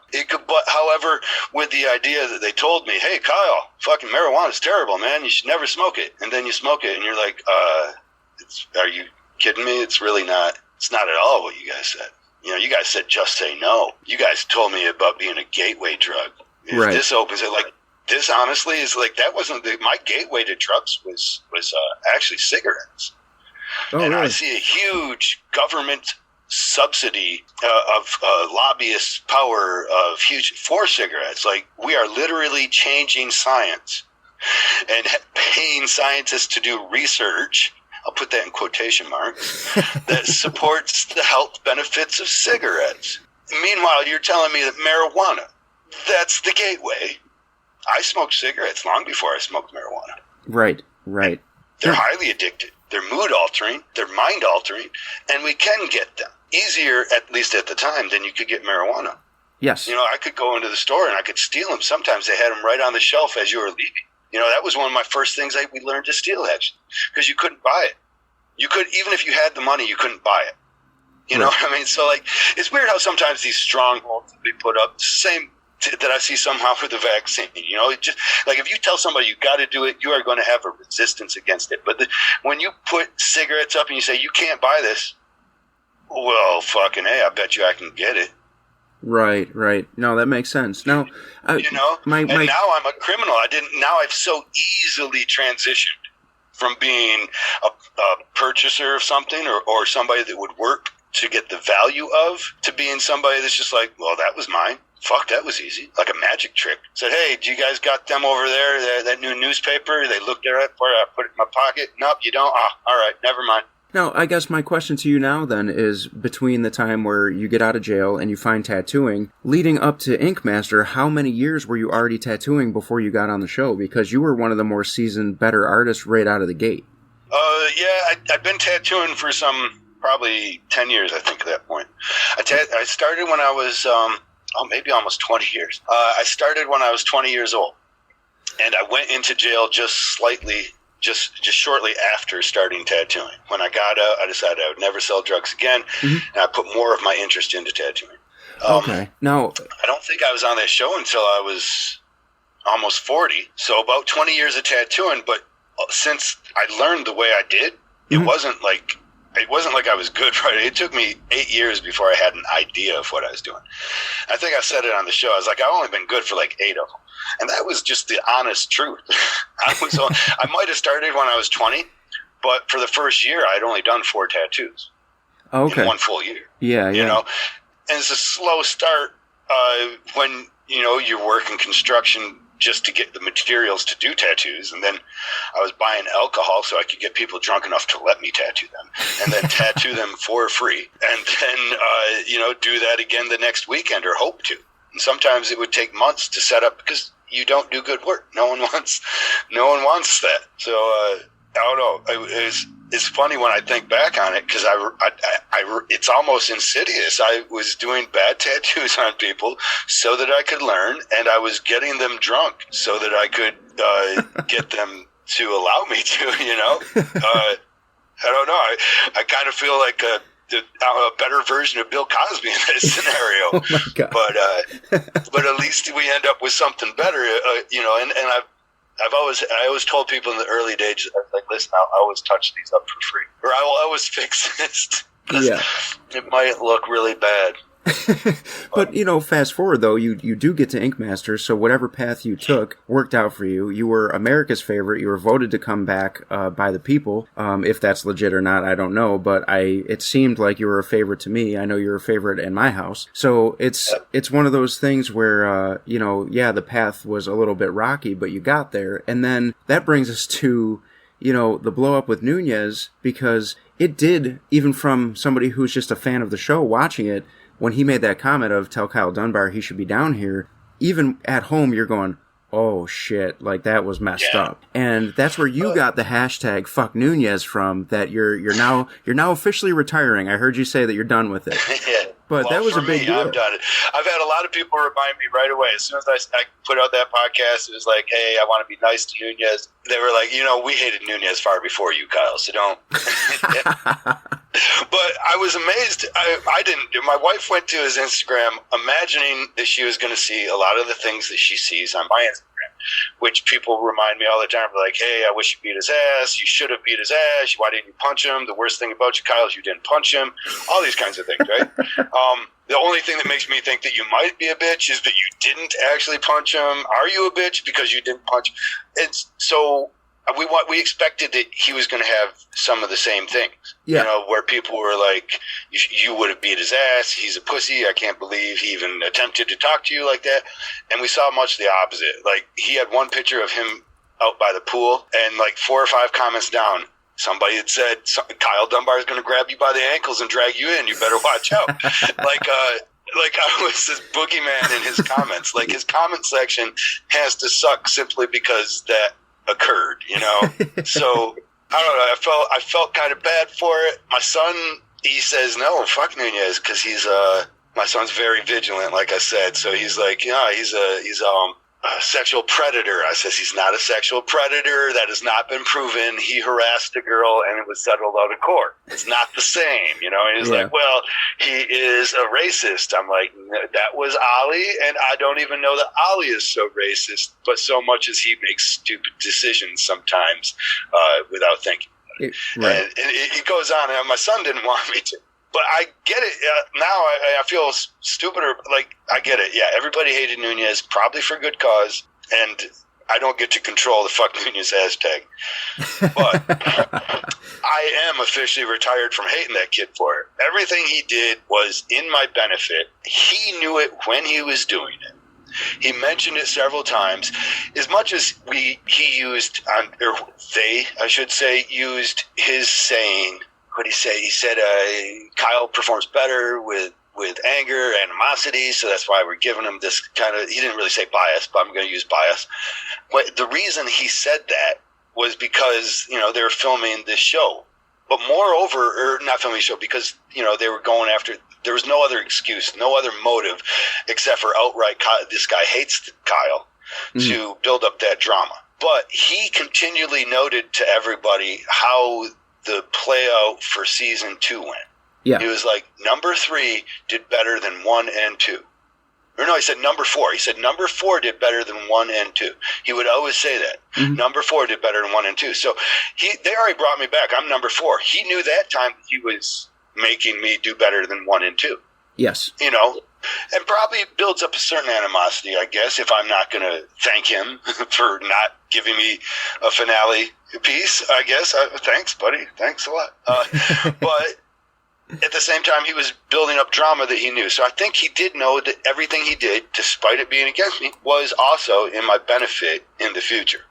However, with the idea that they told me, hey, Kyle, fucking marijuana is terrible, man. You should never smoke it. And then you smoke it, and you're like, are you kidding me? It's really not. It's not at all what you guys said. You guys said just say no. You guys told me about being a gateway drug. Right. This opens it. Like, this honestly is like, that wasn't my gateway to drugs was actually cigarettes. Oh, and really? I see a huge government subsidy of lobbyist power of huge for cigarettes. Like, we are literally changing science and paying scientists to do research. I'll put that in quotation marks, that supports the health benefits of cigarettes. Meanwhile, you're telling me that marijuana, that's the gateway. I smoked cigarettes long before I smoked marijuana. Right. They're highly addictive. They're mood altering. They're mind altering. And we can get them easier, at least at the time, than you could get marijuana. Yes. I could go into the store and I could steal them. Sometimes they had them right on the shelf as you were leaving. That was one of my first things we learned to steal, actually, because you couldn't buy it. You could, even if you had the money, you couldn't buy it. You know what I mean? So, like, it's weird how sometimes these strongholds that we put up, same that I see somehow for the vaccine. It just, like, if you tell somebody you got to do it, you are going to have a resistance against it. But when you put cigarettes up and you say, you can't buy this, well, fucking hey, I bet you I can get it. Right. No, that makes sense. Now, and now I'm a criminal. Now I've so easily transitioned from being a purchaser of something or somebody that would work to get the value of, to being somebody that's just like, well, that was mine. Fuck, that was easy. Like a magic trick. Said, hey, do you guys got them over there, that new newspaper? They looked at it for it. I put it in my pocket. Nope, you don't? All right, never mind. Now, I guess my question to you now then is, between the time where you get out of jail and you find tattooing, leading up to Inkmaster, how many years were you already tattooing before you got on the show? Because you were one of the more seasoned, better artists right out of the gate. I've been tattooing for probably 10 years, I think, at that point. I started when I was, maybe almost 20 years. I started when I was 20 years old. And I went into jail just shortly after starting tattooing. When I got out, I decided I would never sell drugs again, and I put more of my interest into tattooing. Okay. Now, I don't think I was on that show until I was almost 40, so about 20 years of tattooing. But since I learned the way I did, it wasn't like I was good, right? It took me 8 years before I had an idea of what I was doing. I think I said it on the show. I was like, I've only been good for like 8 of them. And that was just the honest truth. I might have started when I was 20, but for the first year, I'd only done 4 tattoos in 1 full year. Yeah. You know, and it's a slow start when, you know, you're working construction just to get the materials to do tattoos. And then I was buying alcohol so I could get people drunk enough to let me tattoo them, and then tattoo them for free. And then, you know, do that again the next weekend, or hope to. And sometimes it would take months to set up because you don't do good work. No one wants that. So, I don't know. It's funny when I think back on it, because it's almost insidious. I was doing bad tattoos on people so that I could learn, and I was getting them drunk so that I could get them to allow me to, you know. I don't know. I kind of feel like a better version of Bill Cosby in this scenario. Oh my God. But at least we end up with something better, you know. And I always told people in the early days, I was like, listen, I'll always touch these up for free, or I will always fix this because it might look really bad. But, you know, fast forward, though, you do get to Inkmaster, so whatever path you took worked out for you. You were America's favorite. You were voted to come back by the people. If that's legit or not, I don't know, but it seemed like you were a favorite to me. I know you're a favorite in my house. So it's one of those things where, you know, yeah, the path was a little bit rocky, but you got there. And then that brings us to, you know, the blow up with Nunez, because it did, even from somebody who's just a fan of the show watching it, when he made that comment of tell Kyle Dunbar he should be down here, even at home you're going, oh shit, like that was messed up. And that's where you got the hashtag fuck Nunez from, that you're now officially retiring. I heard you say that you're done with it. Yeah. But that was a big deal. I'm done. I've had a lot of people remind me right away. As soon as I put out that podcast, it was like, hey, I want to be nice to Nunez. They were like, you know, we hated Nunez far before you, Kyle, so don't. But I was amazed. I didn't. My wife went to his Instagram imagining that she was going to see a lot of the things that she sees on my Instagram, which people remind me all the time. Like, hey, I wish you beat his ass. You should have beat his ass. Why didn't you punch him? The worst thing about you, Kyle, is you didn't punch him. All these kinds of things, right? The only thing that makes me think that you might be a bitch is that you didn't actually punch him. Are you a bitch because you didn't punch? It's so we expected that he was going to have some of the same things. Yeah. You know, where people were like, you would have beat his ass. He's a pussy. I can't believe he even attempted to talk to you like that. And we saw much the opposite. Like, he had one picture of him out by the pool, and like 4 or 5 comments down, somebody had said, Kyle Dunbar is going to grab you by the ankles and drag you in. You better watch out. Like I was this boogeyman in his comments. Like, his comment section has to suck simply because that occurred, you know? So, I don't know. I felt kind of bad for it. My son, he says, no, fuck Nunez, because he's, my son's very vigilant, like I said. So he's like, yeah, he's a sexual predator. I says, he's not a sexual predator. That has not been proven. He harassed a girl and it was settled out of court. It's not the same, you know? And he's like, well, he is a racist. I'm like, that was Ali, and I don't even know that Ali is so racist, but so much as he makes stupid decisions sometimes without thinking. Right. And it goes on. And my son didn't want me to. But I get it. Now I feel stupider. Like, I get it. Yeah, everybody hated Nunez, probably for good cause, and I don't get to control the fuck Nunez hashtag. But I am officially retired from hating that kid for it. Everything he did was in my benefit. He knew it when he was doing it. He mentioned it several times. As much as they, I should say, used his saying. What did he say? He said Kyle performs better with anger, animosity, so that's why we're giving him this kind of, he didn't really say bias, but I'm going to use bias. But the reason he said that was because, you know, they were filming this show. But moreover, or not filming the show, because, you know, they were going after, there was no other excuse, no other motive, except for outright, this guy hates Kyle, to build up that drama. But he continually noted to everybody how the play out for season 2 went. Yeah. He was like, number 3 did better than 1 and 2. Or no, he said number 4. He said number 4 did better than 1 and 2. He would always say that. Mm-hmm. Number 4 did better than 1 and 2. So they already brought me back. I'm number 4. He knew that time he was making me do better than 1 and 2. Yes. You know, and probably builds up a certain animosity, I guess, if I'm not going to thank him for not giving me a finale piece, I guess. Thanks, buddy. Thanks a lot. But at the same time, he was building up drama that he knew. So I think he did know that everything he did, despite it being against me, was also in my benefit in the future,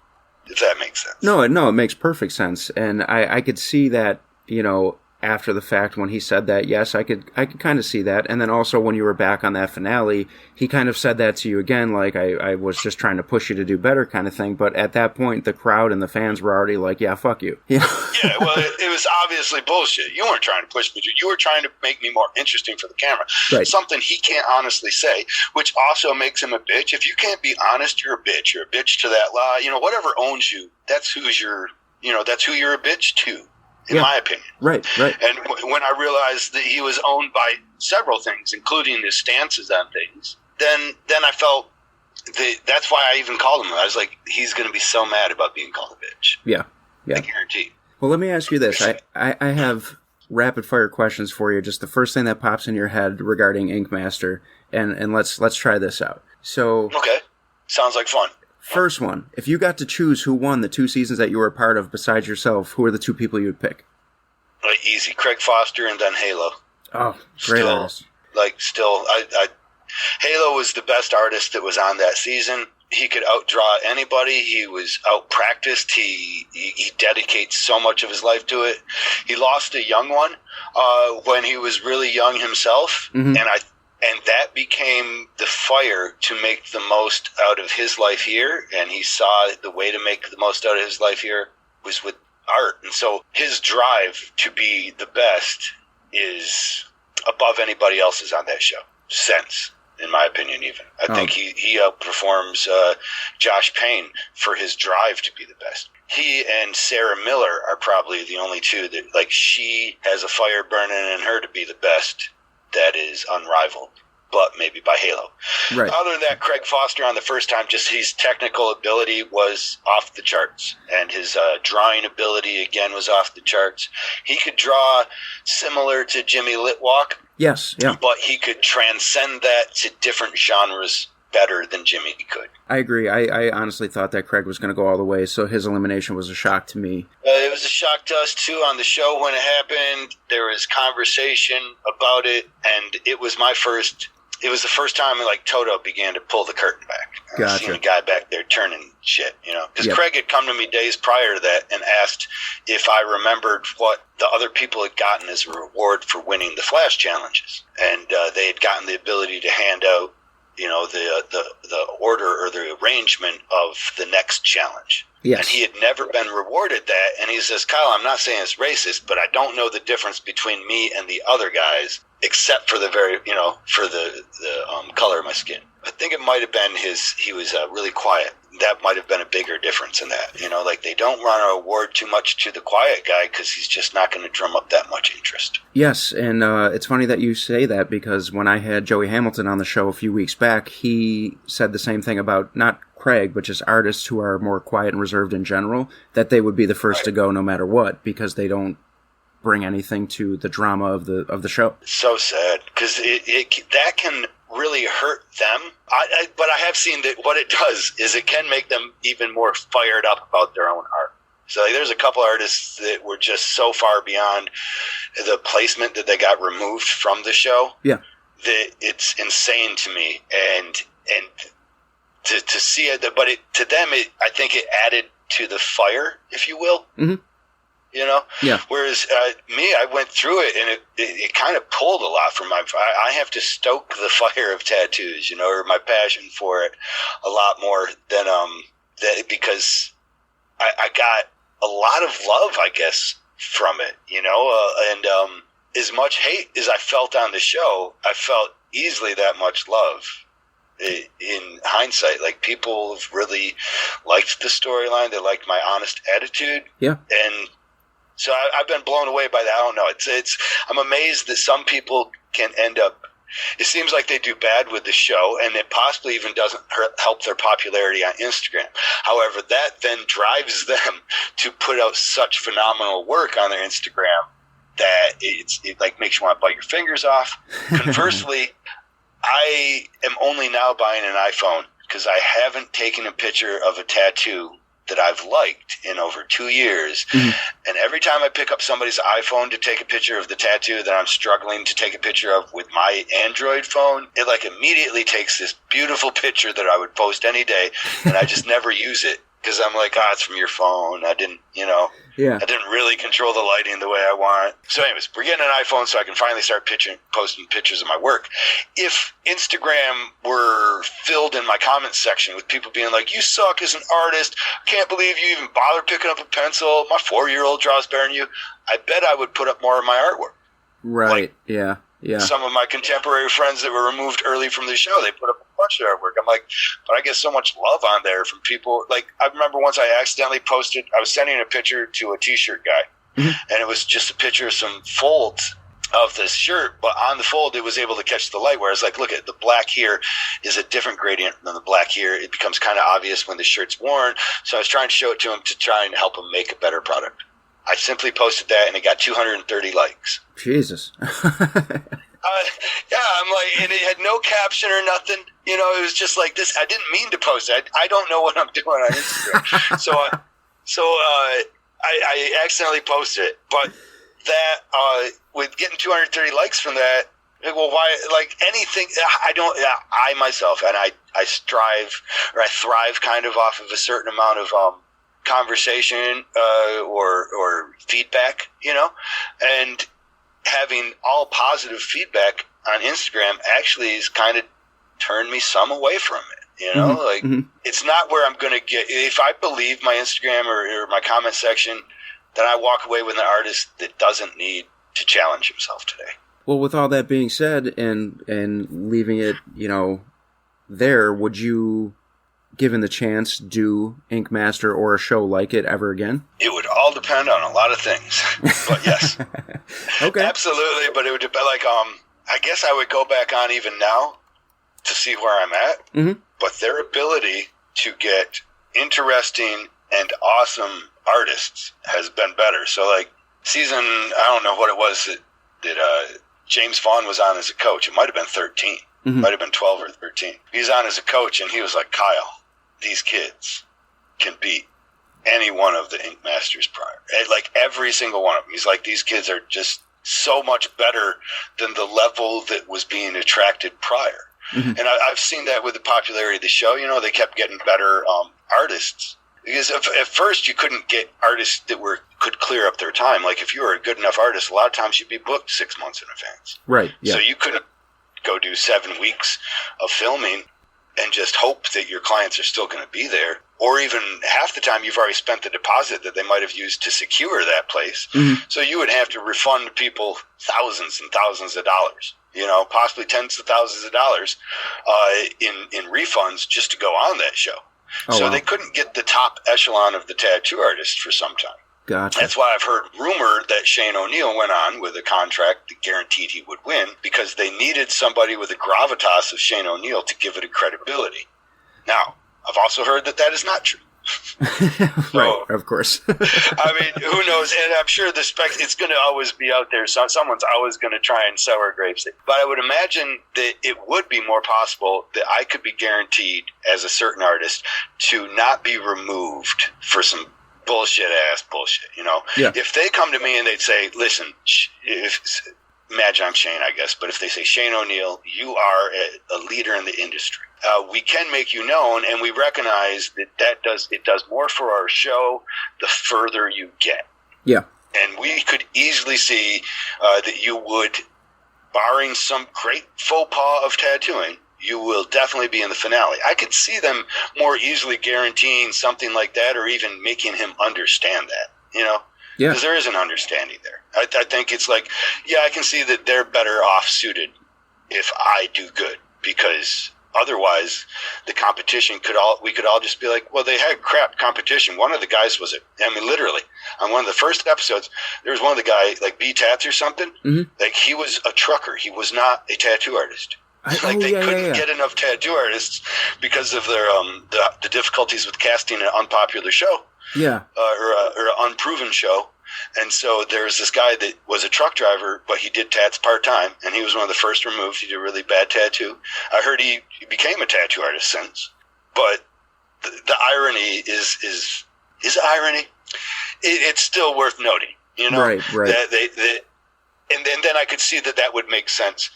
if that makes sense. No, it makes perfect sense. And I could see that, you know, after the fact when he said that, yes, I could kind of see that. And then also when you were back on that finale, he kind of said that to you again, like I was just trying to push you to do better kind of thing. But at that point, the crowd and the fans were already like, yeah, fuck you. You know? Yeah, well, it was obviously bullshit. You weren't trying to push me. You were trying to make me more interesting for the camera. Right. Something he can't honestly say, which also makes him a bitch. If you can't be honest, you're a bitch. You're a bitch to that lie. You know, whatever owns you, that's who you're a bitch to. In my opinion. Right. And when I realized that he was owned by several things, including his stances on things, then I felt that's why I even called him. I was like, he's going to be so mad about being called a bitch. Yeah. I guarantee. Well, let me ask you this. I have rapid fire questions for you. Just the first thing that pops in your head regarding Inkmaster, and let's try this out. So, okay. Sounds like fun. First one, if you got to choose who won the 2 seasons that you were a part of besides yourself, who are the 2 people you would pick? Easy. Craig Foster and then Halo. Oh, great artist. Halo was the best artist that was on that season. He could outdraw anybody. He was out-practiced. He dedicates so much of his life to it. He lost a young one when he was really young himself, mm-hmm. And that became the fire to make the most out of his life here. And he saw the way to make the most out of his life here was with art. And so his drive to be the best is above anybody else's on that show. Since, in my opinion, even. I think he outperforms Josh Payne for his drive to be the best. He and Sarah Miller are probably the only 2 that, like, she has a fire burning in her to be the best. That is unrivaled, but maybe by Halo. Right. Other than that, Craig Foster on the first time, just his technical ability was off the charts, and his drawing ability, again, was off the charts. He could draw similar to Jimmy Litwalk. Yes, yeah. But he could transcend that to different genres better than Jimmy could. I agree. I honestly thought that Craig was going to go all the way, so his elimination was a shock to me. It was a shock to us, too, on the show when it happened. There was conversation about it, and it was the first time, like, Toto began to pull the curtain back. Gotcha. Seeing a guy back there turning shit, you know. Because Yep. Craig had come to me days prior to that and asked if I remembered what the other people had gotten as a reward for winning the Flash challenges. And they had gotten the ability to hand out, you know, the order or the arrangement of the next challenge. Yes. And he had never been rewarded that. And he says, Kyle, I'm not saying it's racist, but I don't know the difference between me and the other guys, except for the color of my skin. I think it might have been he was really quiet. That might have been a bigger difference in that. You know, like, they don't want to award too much to the quiet guy because he's just not going to drum up that much interest. Yes, and it's funny that you say that, because when I had Joey Hamilton on the show a few weeks back, he said the same thing about not Craig, but just artists who are more quiet and reserved in general, that they would be the first to go no matter what, because they don't bring anything to the drama of the show. So sad, because that can really hurt them. But I have seen that what it does is it can make them even more fired up about their own art. So, like, there's a couple artists that were just so far beyond the placement that they got removed from the show. Yeah, that it's insane to me, and to see it. But to them, I think it added to the fire, if you will. Mm-hmm. You know? Yeah. Whereas me, I went through it, and it kind of pulled a lot from I have to stoke the fire of tattoos, you know, or my passion for it a lot more than that, because I got a lot of love, I guess, from it, you know, and as much hate as I felt on the show, I felt easily that much love. In hindsight, like, people have really liked the storyline. They liked my honest attitude. Yeah. And so I've been blown away by that. I don't know. I'm amazed that some people can end up It seems like they do bad with the show, and it possibly even doesn't help their popularity on Instagram. However, that then drives them to put out such phenomenal work on their Instagram that it like makes you want to bite your fingers off. Conversely, I am only now buying an iPhone because I haven't taken a picture of a tattoo that I've liked in over 2 years. Mm-hmm. And every time I pick up somebody's iPhone to take a picture of the tattoo that I'm struggling to take a picture of with my Android phone, it like immediately takes this beautiful picture that I would post any day, and I just never use it because I'm like, it's from your phone. I didn't, I didn't really control the lighting the way I want. So anyways, we're getting an iPhone so I can finally start posting pictures of my work. If Instagram were filled in my comments section with people being like, you suck as an artist, I can't believe you even bothered picking up a pencil, my 4-year-old draws better than you, I bet I would put up more of my artwork. Right, yeah. Some of my contemporary friends that were removed early from the show, they put up a bunch of artwork. I'm like, but I get so much love on there from people. Like, I remember once I accidentally posted, I was sending a picture to a T-shirt guy, and it was just a picture of some folds of this shirt, but on the fold, it was able to catch the light, whereas, like, look at the black here is a different gradient than the black here. It becomes kind of obvious when the shirt's worn, so I was trying to show it to him to try and help him make a better product. I simply posted that, and it got 230 likes. Jesus. I'm like, and it had no caption or nothing. It was just like this. I didn't mean to post it. I don't know what I'm doing on Instagram. so I accidentally posted it. But that, with getting 230 likes from that, well, why, like anything, I myself, and I strive, or I thrive kind of off of a certain amount of, conversation, or feedback, and having all positive feedback on Instagram actually has kind of turned me some away from it. It's not where I'm going to get, if I believe my Instagram or my comment section, then I walk away with an artist that doesn't need to challenge himself today. Well, with all that being said, and leaving it, there, would you, given the chance, do Inkmaster or a show like it ever again? It would all depend on a lot of things, but yes. Okay. Absolutely, but it would depend, like, I guess I would go back on even now to see where I'm at, but their ability to get interesting and awesome artists has been better. So, like, season, I don't know what it was that James Vaughn was on as a coach. It might have been 13. Might have been 12 or 13. He was on as a coach, and he was like, Kyle, these kids can beat any one of the Inkmasters prior. Like, every single one of them. He's like, these kids are just so much better than the level that was being attracted prior. And I've seen that with the popularity of the show. They kept getting better artists. Because at first you couldn't get artists that could clear up their time. Like, if you were a good enough artist, a lot of times you'd be booked 6 months in advance. Right, yeah. So you couldn't go do 7 weeks of filming and just hope that your clients are still going to be there. Or even half the time you've already spent the deposit that they might have used to secure that place. So you would have to refund people thousands and thousands of dollars, possibly tens of thousands of dollars in refunds just to go on that show. So they couldn't get the top echelon of the tattoo artists for some time. Gotcha. That's why I've heard rumor that Shane O'Neill went on with a contract that guaranteed he would win, because they needed somebody with the gravitas of Shane O'Neill to give it a credibility. Now, I've also heard that is not true. Right, of course. I mean, who knows? And I'm sure it's going to always be out there. So someone's always going to try and sour grapes. But I would imagine that it would be more possible that I could be guaranteed as a certain artist to not be removed for some bullshit. Yeah. If they come to me and they'd say, listen, imagine I'm Shane, I guess, but if they say, Shane O'Neill, you are a leader in the industry. We can make you known, and we recognize that it does more for our show the further you get. Yeah. And we could easily see that you would, barring some great faux pas of tattooing, you will definitely be in the finale. I could see them more easily guaranteeing something like that, or even making him understand that, Yeah. Because there is an understanding there. I think it's like, I can see that they're better off suited if I do good, because otherwise the competition we could all just be like, well, they had crap competition. One of the guys literally on one of the first episodes, there was one of the guy like B Tats or something. Mm-hmm. Like he was a trucker. He was not a tattoo artist. They couldn't get enough tattoo artists because of their the difficulties with casting an unpopular show. Yeah. Or an unproven show. And so there's this guy that was a truck driver, but he did tats part-time, and he was one of the first removed. He did a really bad tattoo. I heard he became a tattoo artist since. But the irony is irony. It's still worth noting, you know? Right. That and then I could see that would make sense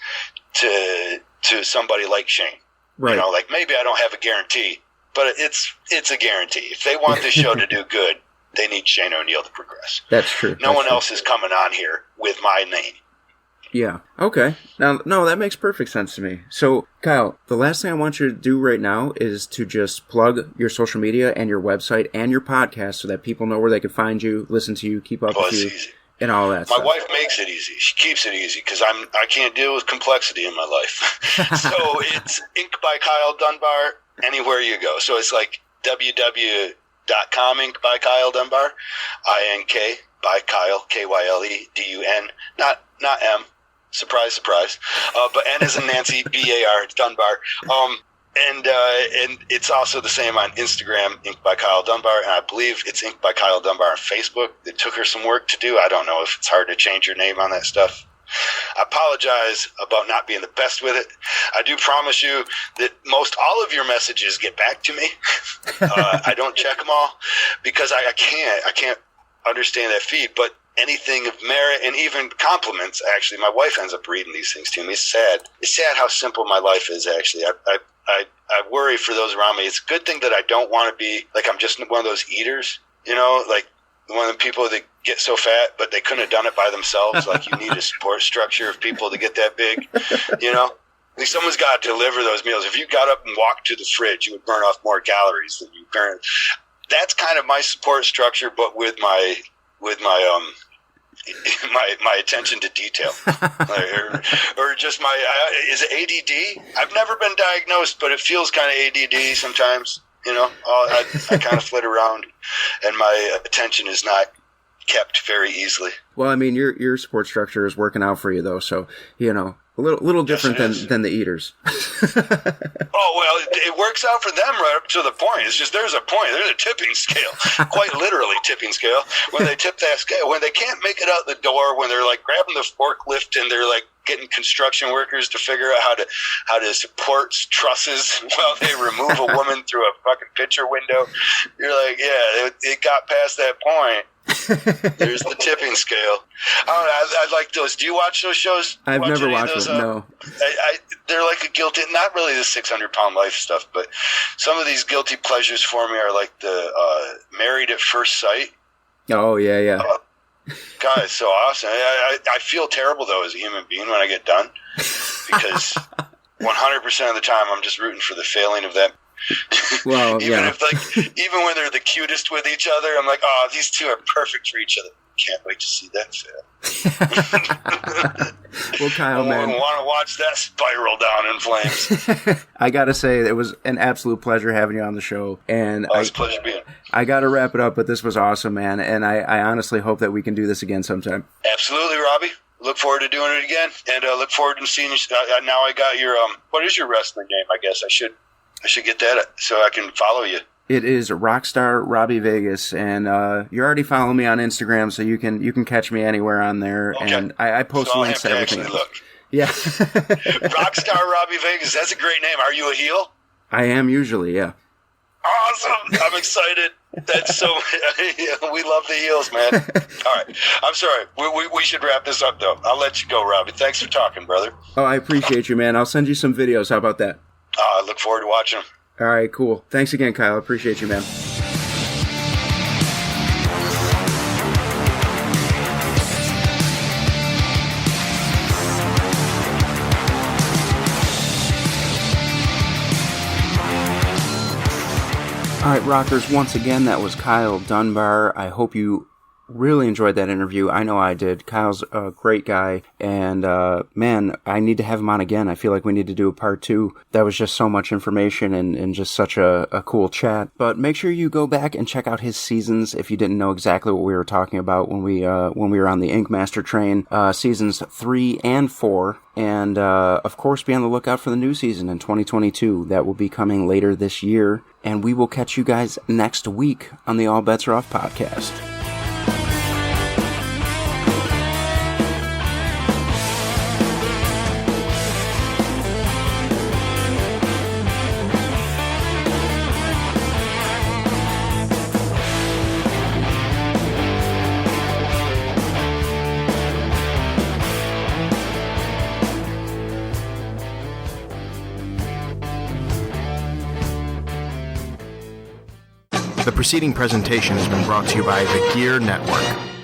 to somebody like Shane. Right. You know, like maybe I don't have a guarantee, but it's a guarantee. If they want this show to do good, they need Shane O'Neill to progress. That's true. No one else is coming on here with my name. Yeah. Okay. Now, no, that makes perfect sense to me. So, Kyle, the last thing I want you to do right now is to just plug your social media and your website and your podcast so that people know where they can find you, listen to you, keep up with you, and all that stuff. My wife makes it easy. She keeps it easy because I can't deal with complexity in my life. So it's Ink by Kyle Dunbar anywhere you go. So it's like www.com Ink by Kyle Dunbar, INK by Kyle, KYLEDUN, not M. Surprise, surprise. But N as in Nancy, BAR, Dunbar. And it's also the same on Instagram, Ink by Kyle Dunbar, and I believe it's Ink by Kyle Dunbar on Facebook. It took her some work to do. I don't know if it's hard to change your name on that stuff. I apologize about not being the best with it. I do promise you that most all of your messages get back to me. I don't check them all because I can't understand that feed, but anything of merit and even compliments, actually, my wife ends up reading these things to me. It's sad. It's sad how simple my life is, actually. I worry for those around me. It's a good thing that I don't want to be like I'm just one of those eaters, you know, like one of the people that get so fat, but they couldn't have done it by themselves. Like you need a support structure of people to get that big, you know. Like someone's got to deliver those meals. If you got up and walked to the fridge, you would burn off more calories than you burn. That's kind of my support structure, but with my attention to detail, or just is it ADD? I've never been diagnosed, but it feels kind of ADD sometimes. You know, I kind of flit around, and my attention is not kept very easily. Well, I mean, your support structure is working out for you, though, so you know. A little different than the eaters. Oh, well, it works out for them right up to the point. It's just there's a point. There's a tipping scale, quite literally tipping scale. When they tip that scale, when they can't make it out the door, when they're like grabbing the forklift and they're like getting construction workers to figure out how to support trusses while they remove a woman through a fucking picture window. You're like, yeah, it got past that point. There's the tipping scale. I like those. Do you watch those shows? I've never watched them. No. They're like a guilty, not really the 600-pound life stuff, but some of these guilty pleasures for me are like the Married at First Sight. Oh yeah. God, it's so awesome. I feel terrible though as a human being when I get done because 100% of the time I'm just rooting for the failing of that. Well, even when they're the cutest with each other, I'm like, oh, these two are perfect for each other. Can't wait to see that fail. Well, Kyle, man, I want to watch that spiral down in flames. I gotta say, it was an absolute pleasure having you on the show, and it's a pleasure being. I gotta wrap it up, but this was awesome, man, and I honestly hope that we can do this again sometime. Absolutely, Robbie. Look forward to doing it again, and look forward to seeing you. Now I got your what is your wrestling name? I guess I should get that so I can follow you. It is Rockstar Robbie Vegas, and you're already following me on Instagram, so you can catch me anywhere on there. Okay. And I post links to everything. Look. Yeah. Rockstar Robbie Vegas. That's a great name. Are you a heel? I am usually, yeah. Awesome! I'm excited. That's so. We love the heels, man. All right. I'm sorry. We should wrap this up, though. I'll let you go, Robbie. Thanks for talking, brother. Oh, I appreciate you, man. I'll send you some videos. How about that? I look forward to watching them. All right, cool. Thanks again, Kyle. I appreciate you, man. All right, rockers, once again, that was Kyle Dunbar. I hope you Really enjoyed that interview. I know I did. Kyle's a great guy, and man, I need to have him on again. I feel like we need to do a part 2. That was just so much information and just such a cool chat. But make sure you go back and check out his seasons if you didn't know exactly what we were talking about when we were on the Inkmaster train, seasons 3 and 4. And, of course, be on the lookout for the new season in 2022. That will be coming later this year. And we will catch you guys next week on the All Bets Are Off podcast. The preceding presentation has been brought to you by the Gear Network.